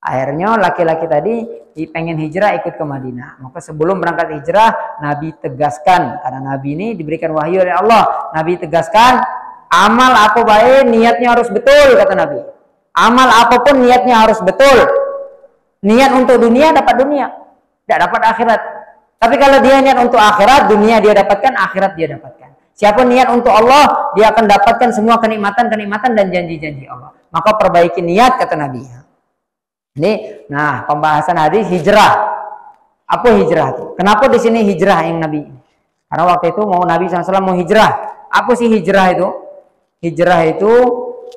Speaker 1: Akhirnya laki-laki tadi pengen hijrah ikut ke Madinah. Maka sebelum berangkat hijrah, Nabi tegaskan, karena Nabi ini diberikan wahyu oleh Allah. Nabi tegaskan, amal apa baik niatnya harus betul, kata Nabi. Amal apapun niatnya harus betul. Niat untuk dunia dapat dunia, tidak dapat akhirat. Tapi kalau dia niat untuk akhirat, dunia dia dapatkan, akhirat dia dapatkan. Siapa niat untuk Allah, dia akan dapatkan semua kenikmatan-kenikmatan dan janji-janji Allah. Maka perbaiki niat, kata Nabi. Ini, nah pembahasan hadis hijrah. Apa hijrah itu? Kenapa di sini hijrah yang Nabi? Karena waktu itu mau Nabi SAW mau hijrah. Apa sih hijrah itu? Hijrah itu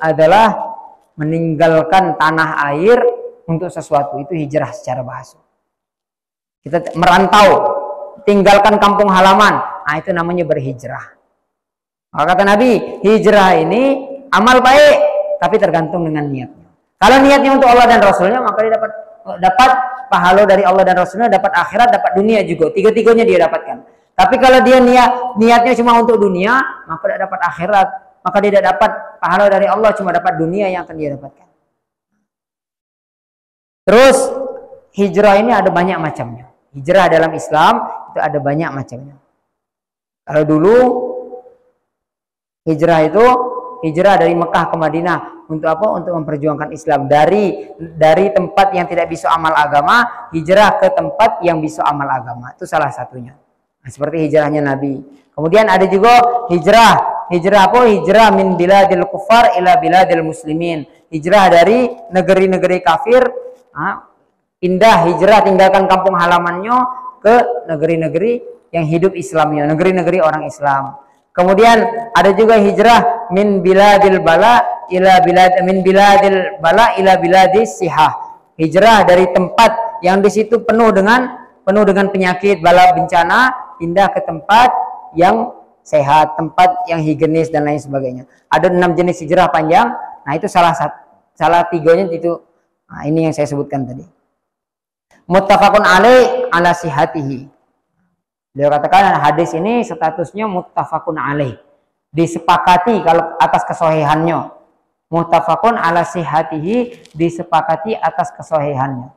Speaker 1: adalah meninggalkan tanah air untuk sesuatu. Itu hijrah secara bahasa. Kita merantau, tinggalkan kampung halaman. Nah, itu namanya berhijrah. Maka kata Nabi, hijrah ini amal baik, tapi tergantung dengan niatnya. Kalau niatnya untuk Allah dan Rasulnya, maka dia dapat pahala dari Allah dan Rasulnya, dapat akhirat, dapat dunia juga. Tiga-tiganya dia dapatkan. Tapi kalau dia niatnya cuma untuk dunia, maka tidak dapat akhirat. Maka dia tidak dapat pahala dari Allah, cuma dapat dunia yang akan dia dapatkan. Terus hijrah ini ada banyak macamnya. Hijrah dalam Islam itu ada banyak macamnya. Kalau dulu hijrah itu hijrah dari Mekah ke Madinah untuk apa? Untuk memperjuangkan Islam dari tempat yang tidak bisa amal agama, hijrah ke tempat yang bisa amal agama. Itu salah satunya. Nah, seperti hijrahnya Nabi. Kemudian ada juga hijrah apa? Hijrah min biladil kufar ila biladil muslimin. Hijrah dari negeri-negeri kafir, pindah hijrah tinggalkan kampung halamannya ke negeri-negeri yang hidup Islamnya, negeri-negeri orang Islam. Kemudian ada juga hijrah min biladil bala ila biladis sihah. Hijrah dari tempat yang di situ penuh dengan penyakit, bala bencana, pindah ke tempat yang sehat, tempat yang higienis dan lain sebagainya. Ada 6 jenis hijrah panjang. Nah, itu salah tiganya itu. Nah, ini yang saya sebutkan tadi. Muttafaqun alaih ala sihatihi. Beliau katakan hadis ini statusnya muttafaqun alaih. Disepakati kalau atas kesohihannya. Muttafaqun ala sihatihi, disepakati atas kesohihannya.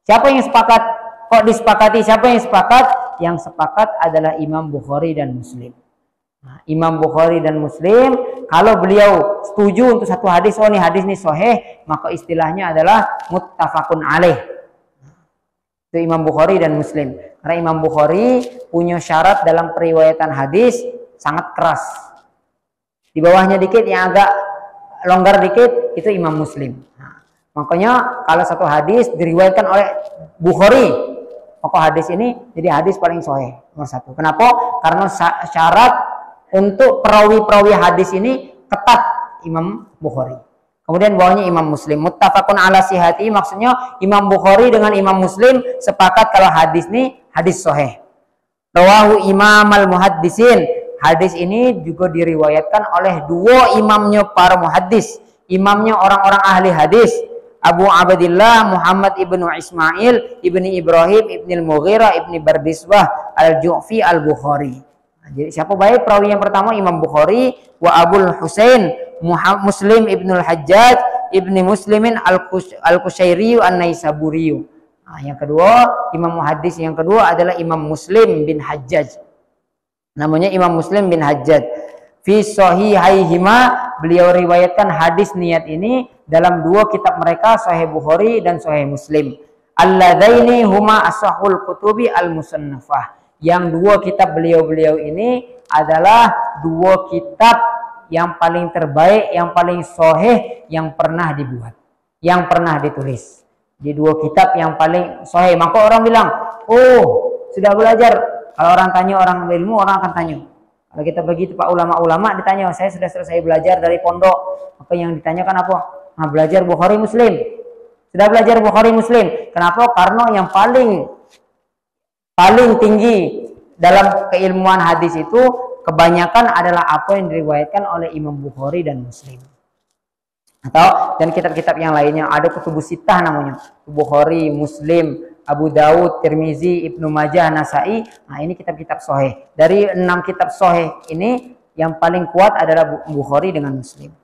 Speaker 1: Siapa yang sepakat? Kok disepakati? Siapa yang sepakat? Yang sepakat adalah Imam Bukhari dan Muslim. Nah, Imam Bukhari dan Muslim, kalau beliau setuju untuk satu hadis, oh ini hadis ini sahih, maka istilahnya adalah muttafaqun alaih. Itu Imam Bukhari dan Muslim. Karena Imam Bukhari punya syarat dalam periwayatan hadis sangat keras. Di bawahnya dikit, yang agak longgar dikit, itu Imam Muslim. Nah, makanya kalau satu hadis diriwayatkan oleh Bukhari, maka hadis ini jadi hadis paling sahih nomor 1. Kenapa? Karena syarat untuk perawi-perawi hadis ini ketat Imam Bukhari. Kemudian bawahnya Imam Muslim. Muttafaqun ala sihati, maksudnya Imam Bukhari dengan Imam Muslim sepakat kalau hadis ini hadis sahih. Rawahu Imam al-Muhaddisin. Hadis ini juga diriwayatkan oleh 2 imamnya para muhaddis. Imamnya orang-orang ahli hadis. Abu Abdillah Muhammad ibnu Ismail ibni Ibrahim ibni al-Mughirah ibni Bardisbah al-Ju'fi al-Bukhari. Nah, jadi siapa baik perawi yang pertama? Imam Bukhari. Wa Abul Husain Muslim ibnu al-Hajjaj ibni Muslimin al-Qushairi an-Naisaburi. Nah, yang kedua, imam muhaddis yang kedua adalah Imam Muslim bin Hajjaj. Namanya Imam Muslim bin Hajjaj. Fi sahihaihima, beliau riwayatkan hadis niat ini dalam 2 kitab mereka, Sahih Bukhari dan Sahih Muslim. Alladzaini huma ashahul kutubi al-musannafah. Yang 2 kitab beliau-beliau ini adalah 2 kitab yang paling terbaik, yang paling sahih yang pernah dibuat, yang pernah ditulis. Di 2 kitab yang paling sahih. Maka orang bilang, oh sudah belajar. Kalau orang tanya, orang berilmu, orang akan tanya, Kalau kita begitu Pak ulama-ulama ditanya, saya sudah selesai belajar dari pondok. Maka yang ditanyakan apa? Nah, belajar Bukhari Muslim. Sudah belajar Bukhari Muslim. Kenapa? Karena yang paling tinggi dalam keilmuan hadis itu kebanyakan adalah apa yang diriwayatkan oleh Imam Bukhari dan Muslim. Atau dan kitab-kitab yang lainnya, ada kutubus sittah namanya. Bukhari, Muslim, Abu Daud, Tirmizi, Ibnu Majah, Nasai. Nah, ini kitab-kitab sahih. Dari 6 kitab sahih ini yang paling kuat adalah Bukhari dengan Muslim.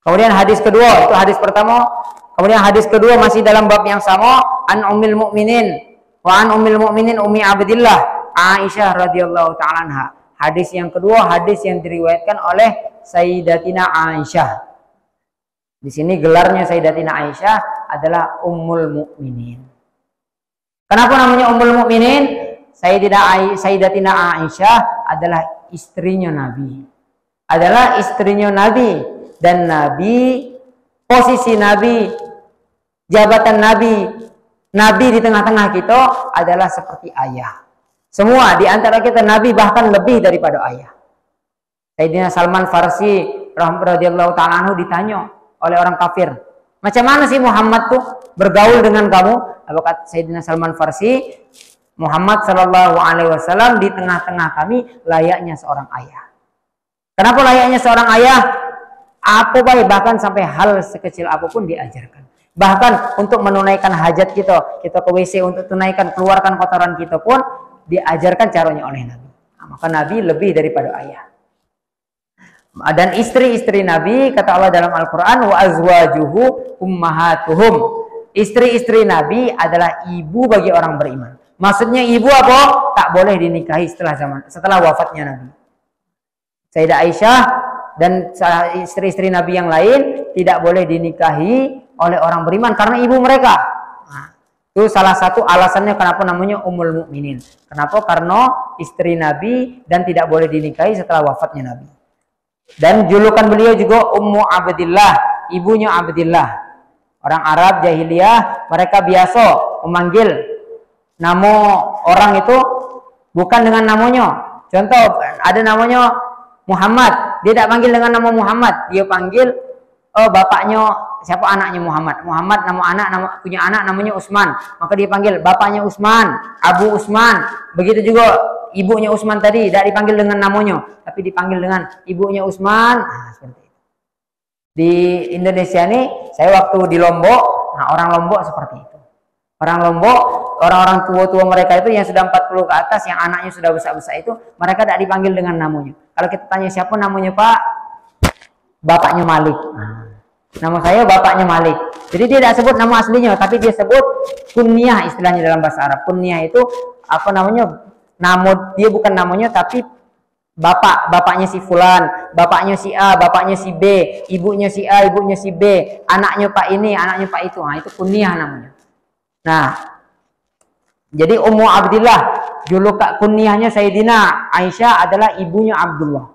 Speaker 1: Kemudian hadis kedua, itu hadis pertama. Kemudian hadis kedua masih dalam bab yang sama, an Ummul Mukminin wa an Ummul Mukminin Ummi Abdillah Aisyah radhiyallahu taala anha. Hadis yang kedua, hadis yang diriwayatkan oleh Sayyidatina Aisyah. Di sini gelarnya Sayyidatina Aisyah adalah Ummul Mukminin. Kenapa namanya Ummul Mukminin? Sayyidatina Aisyah adalah istrinya Nabi. Adalah istrinya Nabi. Dan Nabi, posisi Nabi, jabatan Nabi, Nabi di tengah-tengah kita adalah seperti ayah. Semua di antara kita Nabi bahkan lebih daripada ayah. Sayyidina Salman Farsi radhiyallahu ta'ala anhu ditanya oleh orang kafir, macam mana sih Muhammad tuh bergaul dengan kamu? Kata Sayyidina Salman Farsi, Muhammad Shallallahu Alaihi Wasallam di tengah-tengah kami layaknya seorang ayah. Kenapa layaknya seorang ayah? Apa baik, bahkan sampai hal sekecil apapun diajarkan. Bahkan untuk menunaikan hajat kita ke WC untuk tunaikan keluarkan kotoran kita pun diajarkan caranya oleh Nabi. Nah, maka Nabi lebih daripada ayah. Dan istri-istri Nabi, kata Allah dalam Al-Quran, wa azwajuhu ummahatuhum. Istri-istri Nabi adalah ibu bagi orang beriman. Maksudnya ibu apa? Tak boleh dinikahi setelah wafatnya Nabi. Sayyidah Aisyah dan istri-istri Nabi yang lain tidak boleh dinikahi oleh orang beriman karena ibu mereka. Nah, itu salah satu alasannya kenapa namanya Ummul Mukminin. Kenapa? Karena istri Nabi dan tidak boleh dinikahi setelah wafatnya Nabi. Dan julukan beliau juga Ummu Abdillah, ibunya Abdillah. Orang Arab jahiliyah mereka biasa memanggil nama orang itu bukan dengan namanya. Contoh, ada namanya Muhammad, dia tidak panggil dengan nama Muhammad, dia panggil bapaknya, siapa anaknya Muhammad. Muhammad punya anak namanya Utsman, maka dia panggil bapaknya Utsman, Abu Utsman. Begitu juga ibunya Utsman tadi tidak dipanggil dengan namanya, tapi dipanggil dengan ibunya Utsman. Nah, seperti itu. Di Indonesia ini, saya waktu di Lombok, nah orang Lombok seperti itu. Orang Lombok, orang-orang tua-tua mereka itu yang sudah 40 ke atas, yang anaknya sudah besar-besar itu, mereka tidak dipanggil dengan namanya. Kalau kita tanya siapa namanya Pak, bapaknya Malik. Nah, nama saya bapaknya Malik. Jadi dia tidak sebut nama aslinya, tapi dia sebut kunyah, istilahnya dalam bahasa Arab. Kunyah itu apa namanya? Nama dia bukan namanya, tapi bapaknya si fulan, bapaknya si A, bapaknya si B, ibunya si A, ibunya si B, anaknya Pak ini, anaknya Pak itu. Nah, itu kunyah namanya. Nah, jadi Ummu Abdillah, julukan kunyahnya Sayyidina Aisyah adalah ibunya Abdullah.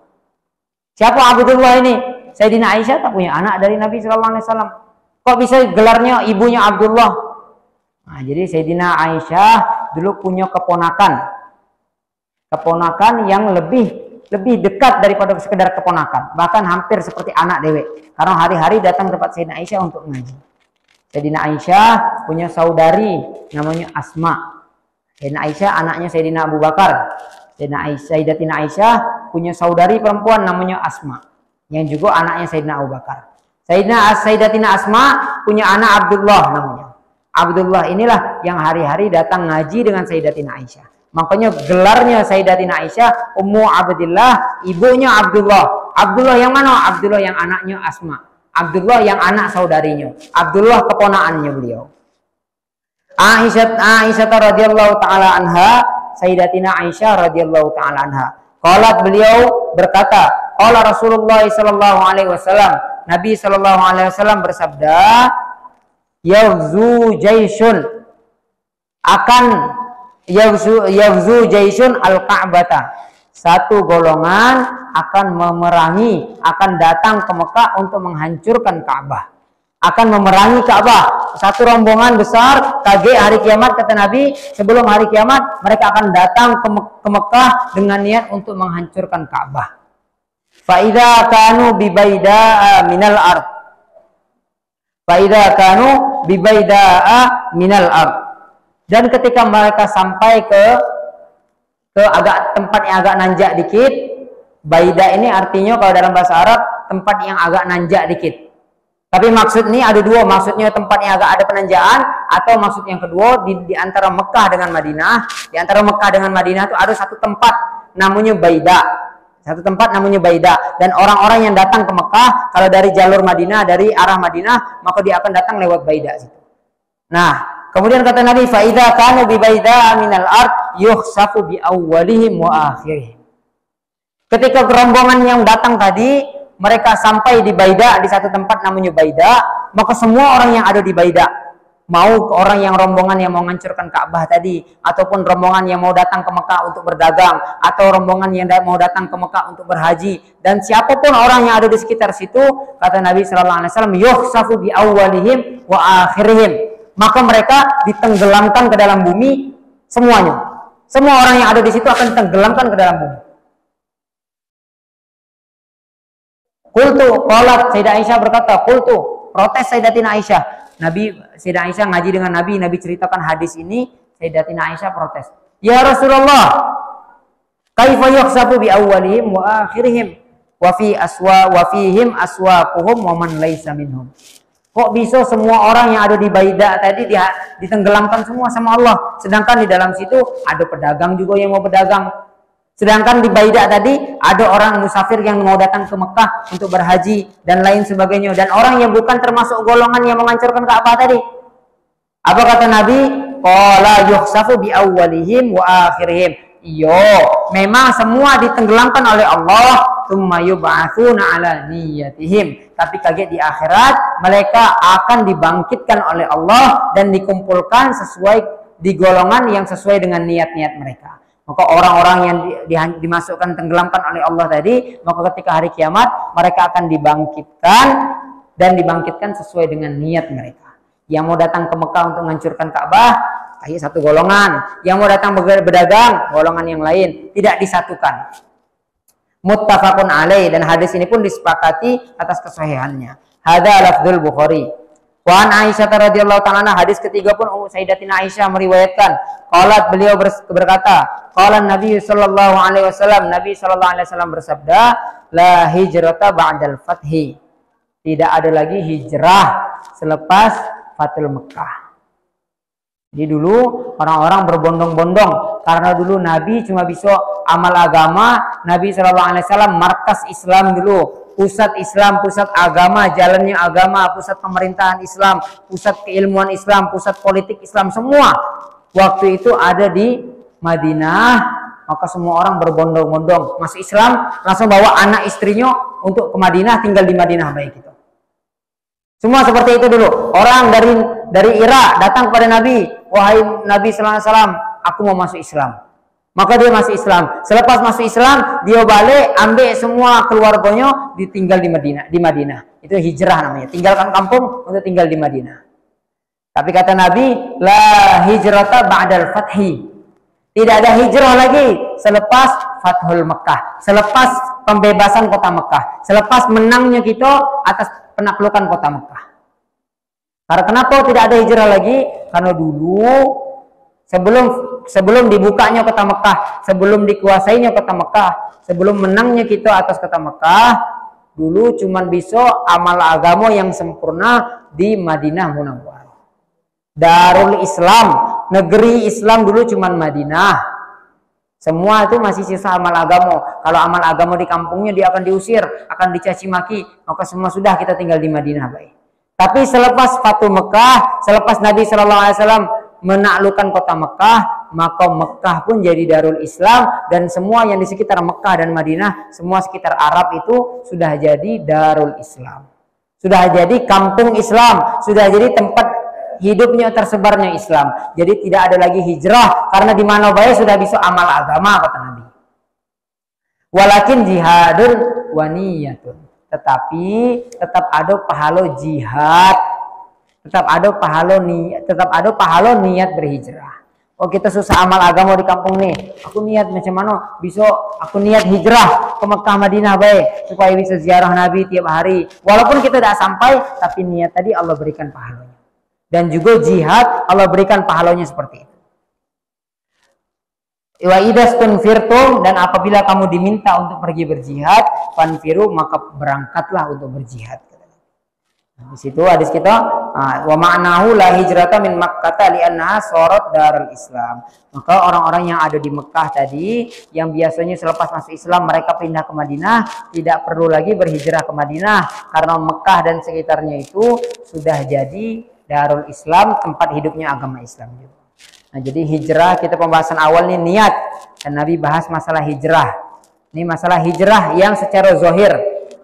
Speaker 1: Siapa Abdullah ini? Sayyidina Aisyah tak punya anak dari Nabi Sallallahu Alaihi Wasallam. Kok bisa gelarnya ibunya Abdullah? Nah, jadi Sayyidina Aisyah dulu punya keponakan yang lebih dekat daripada sekedar keponakan, bahkan hampir seperti anak dewek, karena hari-hari datang tempat Sayyidina Aisyah untuk mengaji. Sayyidina Aisyah punya saudari namanya Asma. Sayyidina Aisyah anaknya Sayyidina Abu Bakar. Sayyidatina Aisyah punya saudari perempuan namanya Asma, yang juga anaknya Sayyidina Abu Bakar. Sayyidatina Asma punya anak Abdullah namanya. Abdullah inilah yang hari-hari datang ngaji dengan Sayyidatina Aisyah. Makanya gelarnya Sayyidatina Aisyah Ummu Abdillah, ibunya Abdullah. Abdullah yang mana? Abdullah yang anaknya Asma. Abdullah yang anak saudarinya. Abdullah keponakannya beliau. Aisyah radhiyallahu taala anha, Sayyidatina Aisyah radhiyallahu taala anha. Qalat, beliau berkata, qala Rasulullah sallallahu alaihi wasallam, Nabi sallallahu alaihi wasallam bersabda, yaghzu jaisyun, akan yaghzu jaisyun al-Ka'bata, satu golongan akan memerangi, akan datang ke Mekah untuk menghancurkan Ka'bah. akan memerangi Ka'bah. Satu rombongan besar kaget hari kiamat, kata Nabi, sebelum hari kiamat mereka akan datang ke Mekah dengan niat untuk menghancurkan Ka'bah. Fa idza kanu bi baida'a minal ard. Fa idza kanu bi baida'a minal ard. Dan ketika mereka sampai ke agak tempat yang agak nanjak dikit, baida ini artinya kalau dalam bahasa Arab tempat yang agak nanjak dikit. Tapi maksud ini ada dua, maksudnya tempat yang agak ada penanjakan, atau maksud yang kedua di antara Mekah dengan Madinah. Di antara Mekah dengan Madinah itu ada satu tempat namanya Baida. Satu tempat namanya Baida. Dan orang-orang yang datang ke Mekah kalau dari jalur Madinah, dari arah Madinah, maka dia akan datang lewat Baida situ. Nah, kemudian kata Nabi, fa idza kanu bi Baida minal ard yukhsafu bi awwalihim wa akhirihim. Ketika rombongan yang datang tadi mereka sampai di Baida, di satu tempat namanya Baida, maka semua orang yang ada di Baida, mau orang yang rombongan yang mau menghancurkan Ka'bah tadi, ataupun rombongan yang mau datang ke Mekah untuk berdagang, atau rombongan yang mau datang ke Mekah untuk berhaji, dan siapapun orang yang ada di sekitar situ, kata Nabi sallallahu alaihi wasallam, yukhsafu bi awwalihim wa akhirihim. Maka mereka ditenggelamkan ke dalam bumi semuanya. Semua orang yang ada di situ akan ditenggelamkan ke dalam bumi. Qultu, qalat Sayyidah Aisyah berkata, qultu, protes Sayyidatina Aisyah. Sayyidah Aisyah ngaji dengan Nabi ceritakan hadis ini, Sayyidatina Aisyah protes. Ya Rasulullah, kaifa yukhsafu bi awwalihim wa akhirihim wa fihim aswaquhum wa man laysa minhum. Kok bisa semua orang yang ada di Baida tadi ditenggelamkan semua sama Allah, sedangkan di dalam situ ada pedagang juga yang mau berdagang. Sedangkan di Baida tadi ada orang musafir yang mau datang ke Mekah untuk berhaji dan lain sebagainya, dan orang yang bukan termasuk golongan yang menghancurkan Ka'bah tadi. Apa kata Nabi? Qala yukhsafu bi awwalihim wa akhirihim. Iyo, memang semua ditenggelamkan oleh Allah, tsumma yub'atsuna ala niyyatihim. Tapi kaget di akhirat mereka akan dibangkitkan oleh Allah dan dikumpulkan sesuai di golongan yang sesuai dengan niat-niat mereka. Maka orang-orang yang dimasukkan tenggelamkan oleh Allah tadi, maka ketika hari kiamat mereka akan dibangkitkan dan dibangkitkan sesuai dengan niat mereka. Yang mau datang ke Mekah untuk menghancurkan Ka'bah, satu golongan. Yang mau datang berdagang, golongan yang lain. Tidak disatukan. Muttafaqun alaih, dan hadis ini pun disepakati atas kesahihannya. Hadza lafdzul Bukhari. Wa an Aisyah radhiyallahu ta'ala, hadis ketiga pun Sayyidatina Aisyah meriwayatkan, qalat, beliau berkata, qala Nabi sallallahu alaihi wasallam, Nabi sallallahu alaihi wasallam bersabda, la hijrata ba'dal fathi. Tidak ada lagi hijrah selepas Fathul Mekah. Jadi dulu orang-orang berbondong-bondong karena dulu Nabi cuma bisa amal agama. Nabi sallallahu alaihi wasallam markas Islam dulu. Pusat Islam, pusat agama, jalannya agama, pusat pemerintahan Islam, pusat keilmuan Islam, pusat politik Islam, semua waktu itu ada di Madinah. Maka semua orang berbondong-bondong masuk Islam, langsung bawa anak istrinya untuk ke Madinah, tinggal di Madinah baik itu. Semua seperti itu dulu. Orang dari Irak datang kepada Nabi, wahai Nabi sallallahu alaihi wasallam, aku mau masuk Islam. Maka dia masuk Islam. Selepas masuk Islam, dia balik ambil semua keluarganya, ditinggal di Madinah. Itu hijrah namanya. Tinggalkan kampung untuk tinggal di Madinah. Tapi kata Nabi, la hijrata ba'dal fathi. Tidak ada hijrah lagi selepas Fathul Mekah, selepas pembebasan kota Mekah, selepas menangnya kita atas penaklukan kota Mekah. Karena kenapa tidak ada hijrah lagi? Karena dulu sebelum dibukanya kota Mekah, sebelum dikuasainya kota Mekah, sebelum menangnya kita atas kota Mekah, dulu cuman bisa amal agama yang sempurna di Madinah Munawwarah. Darul Islam, negeri Islam dulu cuman Madinah. Semua itu masih sisa amal agama. Kalau amal agama di kampungnya dia akan diusir, akan dicaci maki, maka semua sudah kita tinggal di Madinah baik. Tapi selepas Fathul Mekah, selepas Nabi sallallahu alaihi wasallam menaklukkan kota Mekah, maka Mekah pun jadi Darul Islam, dan semua yang di sekitar Mekah dan Madinah, semua sekitar Arab itu sudah jadi Darul Islam, sudah jadi kampung Islam, sudah jadi tempat hidupnya tersebarnya Islam. Jadi tidak ada lagi hijrah, karena di mana baik sudah bisa amal agama kata Nabi. Walakin jihadun wa niyatun, tetapi tetap ada pahala jihad tetap ada pahala niat berhijrah. Oh kita susah amal agama di kampung nih, aku niat macam mana besok aku niat hijrah ke Mekah Madinah baik supaya bisa ziarah Nabi tiap hari. Walaupun kita tidak sampai, tapi niat tadi Allah berikan pahalanya. Dan juga jihad Allah berikan pahalanya seperti itu. Wa idastunfirtum, dan apabila kamu diminta untuk pergi berjihad, fanfiru, maka berangkatlah untuk berjihad. Di situ hadis kita, wa ma'nahu la hijrata min Makkah li'annaha sharat darul Islam. Maka orang-orang yang ada di Mekah tadi, yang biasanya selepas masuk Islam mereka pindah ke Madinah, tidak perlu lagi berhijrah ke Madinah karena Mekah dan sekitarnya itu sudah jadi darul Islam, tempat hidupnya agama Islam juga. Nah, jadi hijrah, kita pembahasan awal nih niat, dan Nabi bahas masalah hijrah. Ini masalah hijrah yang secara zahir.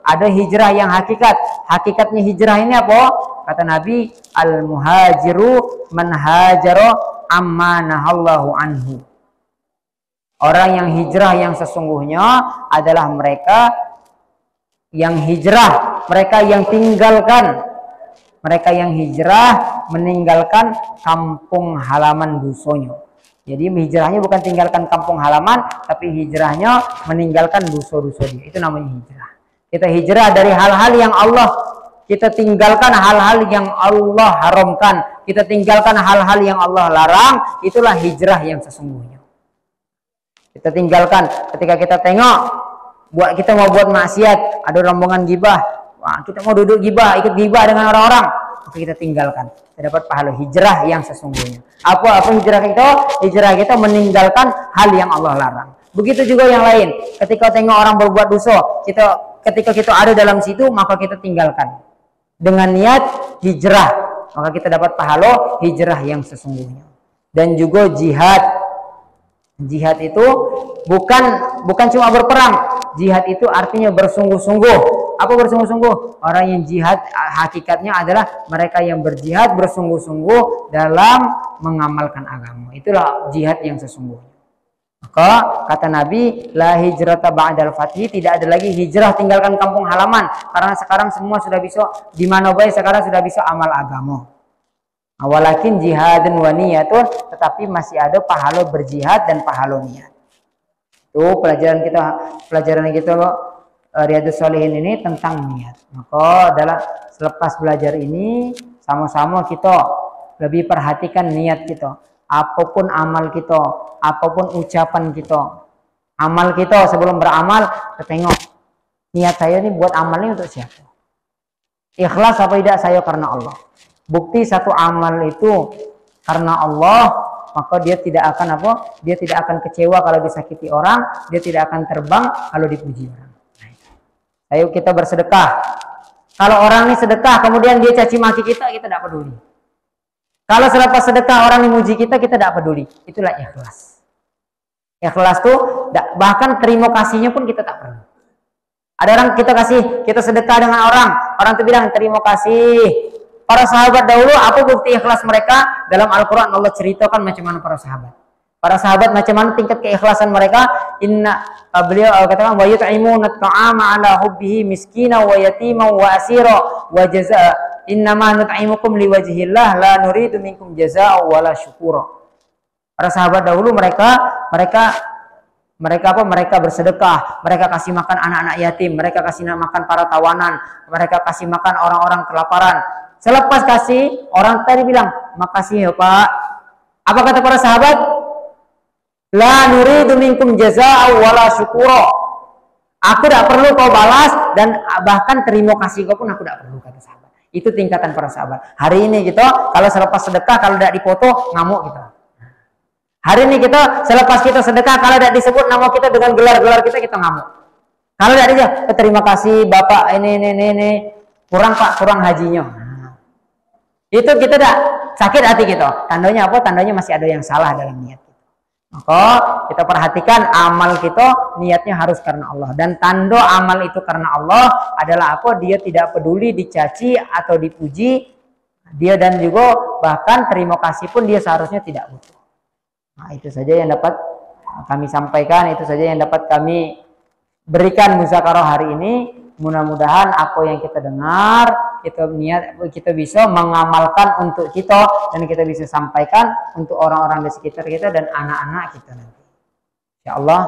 Speaker 1: Ada hijrah yang hakikat. Hakikatnya hijrah ini apa? Kata Nabi, al-muhajiru man hajara amma nahallahu anhu. Orang yang hijrah yang sesungguhnya adalah mereka yang hijrah, mereka yang tinggalkan, mereka yang hijrah meninggalkan kampung halaman dusonya. Jadi hijrahnya bukan tinggalkan kampung halaman, tapi hijrahnya meninggalkan duso-duso dia. Itu namanya hijrah. Kita hijrah dari hal-hal yang Allah, kita tinggalkan hal-hal yang Allah haramkan, kita tinggalkan hal-hal yang Allah larang. Itulah hijrah yang sesungguhnya. Kita tinggalkan ketika kita tengok kita mau buat maksiat, ada rombongan gibah, wah, kita mau duduk gibah, ikut gibah dengan orang-orang, maka kita tinggalkan. Kita dapat pahala hijrah yang sesungguhnya. Apa hijrah kita? Hijrah kita meninggalkan hal yang Allah larang. Begitu juga yang lain. Ketika tengok orang berbuat dosa, ketika kita ada dalam situ, maka kita tinggalkan dengan niat hijrah, maka kita dapat pahala hijrah yang sesungguhnya. Dan juga jihad itu bukan cuma berperang. Jihad itu artinya bersungguh-sungguh. Apa bersungguh-sungguh? Orang yang jihad hakikatnya adalah mereka yang berjihad bersungguh-sungguh dalam mengamalkan agama. Itulah jihad yang sesungguhnya. Maka kata Nabi, la hijrata ba'dal fathi, tidak ada lagi hijrah tinggalkan kampung halaman, karena sekarang semua sudah bisa di mana baik, sekarang sudah bisa amal agama. Walakin jihadun wa niyatun, tetapi masih ada pahala berjihad dan pahala niat. Itu pelajaran kita Riyadhus Shalihin ini tentang niat. Maka selepas belajar ini sama-sama kita lebih perhatikan niat kita. Apapun amal kita, apapun ucapan kita, amal kita sebelum beramal, kita tengok niat saya ini buat amal ini untuk siapa? Ikhlas apa tidak saya karena Allah? Bukti satu amal itu karena Allah, maka dia tidak akan Dia tidak akan kecewa kalau disakiti orang, dia tidak akan terbang kalau dipuji orang. Ayo kita bersedekah. Kalau orang ini sedekah kemudian dia caci maki kita tidak peduli. Kalau selepas sedekah orang memuji kita tidak peduli. Itulah ikhlas. Ikhlas tuh bahkan terima kasihnya pun kita tak perlu. Ada orang kita sedekah dengan orang tuh bilang terima kasih. Para sahabat dahulu, apa bukti ikhlas mereka? Dalam Al-Quran Allah ceritakan macam mana para sahabat. Para sahabat macam mana tingkat keikhlasan mereka. Beliau katakan wa yut'imuna at-ta'ama 'ala hubbihi miskina wa yatima wa asira wa jazaa. Innama nut'imukum liwajhillah la nuridu minkum jazaa'a wala syukura. Para sahabat dahulu mereka bersedekah, mereka kasih makan anak-anak yatim, mereka kasih makan para tawanan, mereka kasih makan orang-orang kelaparan. Selepas kasih, orang tadi bilang, "Makasih ya, Pak." Apa kata para sahabat? La nuridu minkum jazaa'a wala syukura. Aku tidak perlu kau balas dan bahkan terima kasih kau pun aku tidak perlu, kata sahabat. Itu tingkatan para sahabat. Hari ini kita kalau selepas sedekah kalau tidak dipoto ngamuk kita. Hari ini kita selepas kita sedekah kalau tidak disebut nama kita dengan gelar-gelar kita ngamuk. Kalau tidak dia terima kasih Bapak ini kurang Pak, kurang hajinya. Itu kita tidak sakit hati kita. Tandanya apa? Tandanya masih ada yang salah dalam niat kita. Maka kita perhatikan amal kita niatnya harus karena Allah. Dan tanda amal itu karena Allah adalah apa? Dia tidak peduli dicaci atau dipuji. Dia dan juga bahkan terima kasih pun dia seharusnya tidak butuh. Nah, itu saja yang dapat kami sampaikan. Itu saja yang dapat kami berikan muzakarah hari ini. Mudah-mudahan apa yang kita dengar, kita bisa mengamalkan untuk kita dan kita bisa sampaikan untuk orang-orang di sekitar kita dan anak-anak kita nanti. Insyaallah.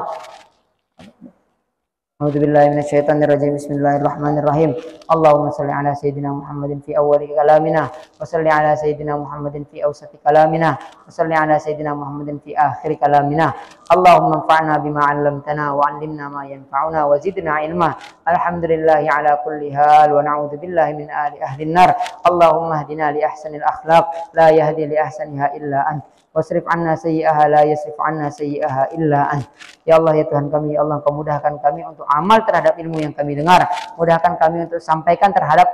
Speaker 1: A'udzubillahi minasyaitonirrajim. Bismillahirrahmanirrahim. Allahumma shalli ala sayyidina Muhammadin fi awwali kalamina wa shalli ala sayyidina Muhammadin fi awsati kalamina wa shalli ala sayyidina Muhammadin fi akhir kalamina. Allahumma anfa'na bima 'allamtana wa 'allimna ma yanfa'una wa zidna ilma. Alhamdulillahi ala kulli hal wa na'udzubillahi min ahli an-nar. Allahumma hdina li ahsanil akhlaq la yahdi li ahsaniha illa ant. Wasrif anna sayyi'aha la yasrif anna sayyi'aha illa ant. Ya Allah, ya Tuhan kami, ya Allah, Engkau mudahkan kami untuk amal terhadap ilmu yang kami dengar. Mudahkan kami untuk sampaikan terhadap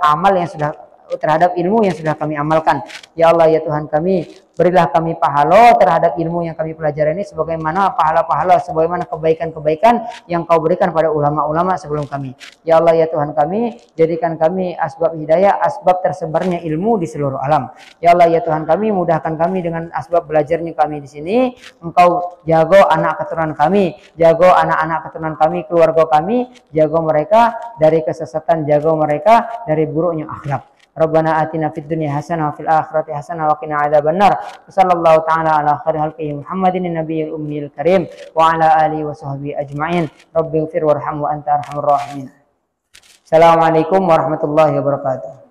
Speaker 1: ilmu yang sudah kami amalkan. Ya Allah, ya Tuhan kami, berilah kami pahala terhadap ilmu yang kami pelajari ini, sebagaimana pahala-pahala, sebagaimana kebaikan-kebaikan yang Kau berikan pada ulama-ulama sebelum kami. Ya Allah, ya Tuhan kami, jadikan kami asbab hidayah, asbab tersebarnya ilmu di seluruh alam. Ya Allah, ya Tuhan kami, mudahkan kami dengan asbab belajarnya kami di sini. Engkau jaga anak keturunan kami, jaga anak-anak keturunan kami, keluarga kami, jaga mereka dari kesesatan, jaga mereka dari buruknya akhlak. Rabbana atina fid dunya hasanah wa fil akhirati hasanah wa qina adzabannar. Sallallahu ta'ala ala khairi khalqihi Muhammadin nabiyil ummiyil karim wa ala alihi wa sahbihi ajma'in. Rabbighfir warham wa anta arhamur rahimin. Assalamualaikum warahmatullahi wabarakatuh.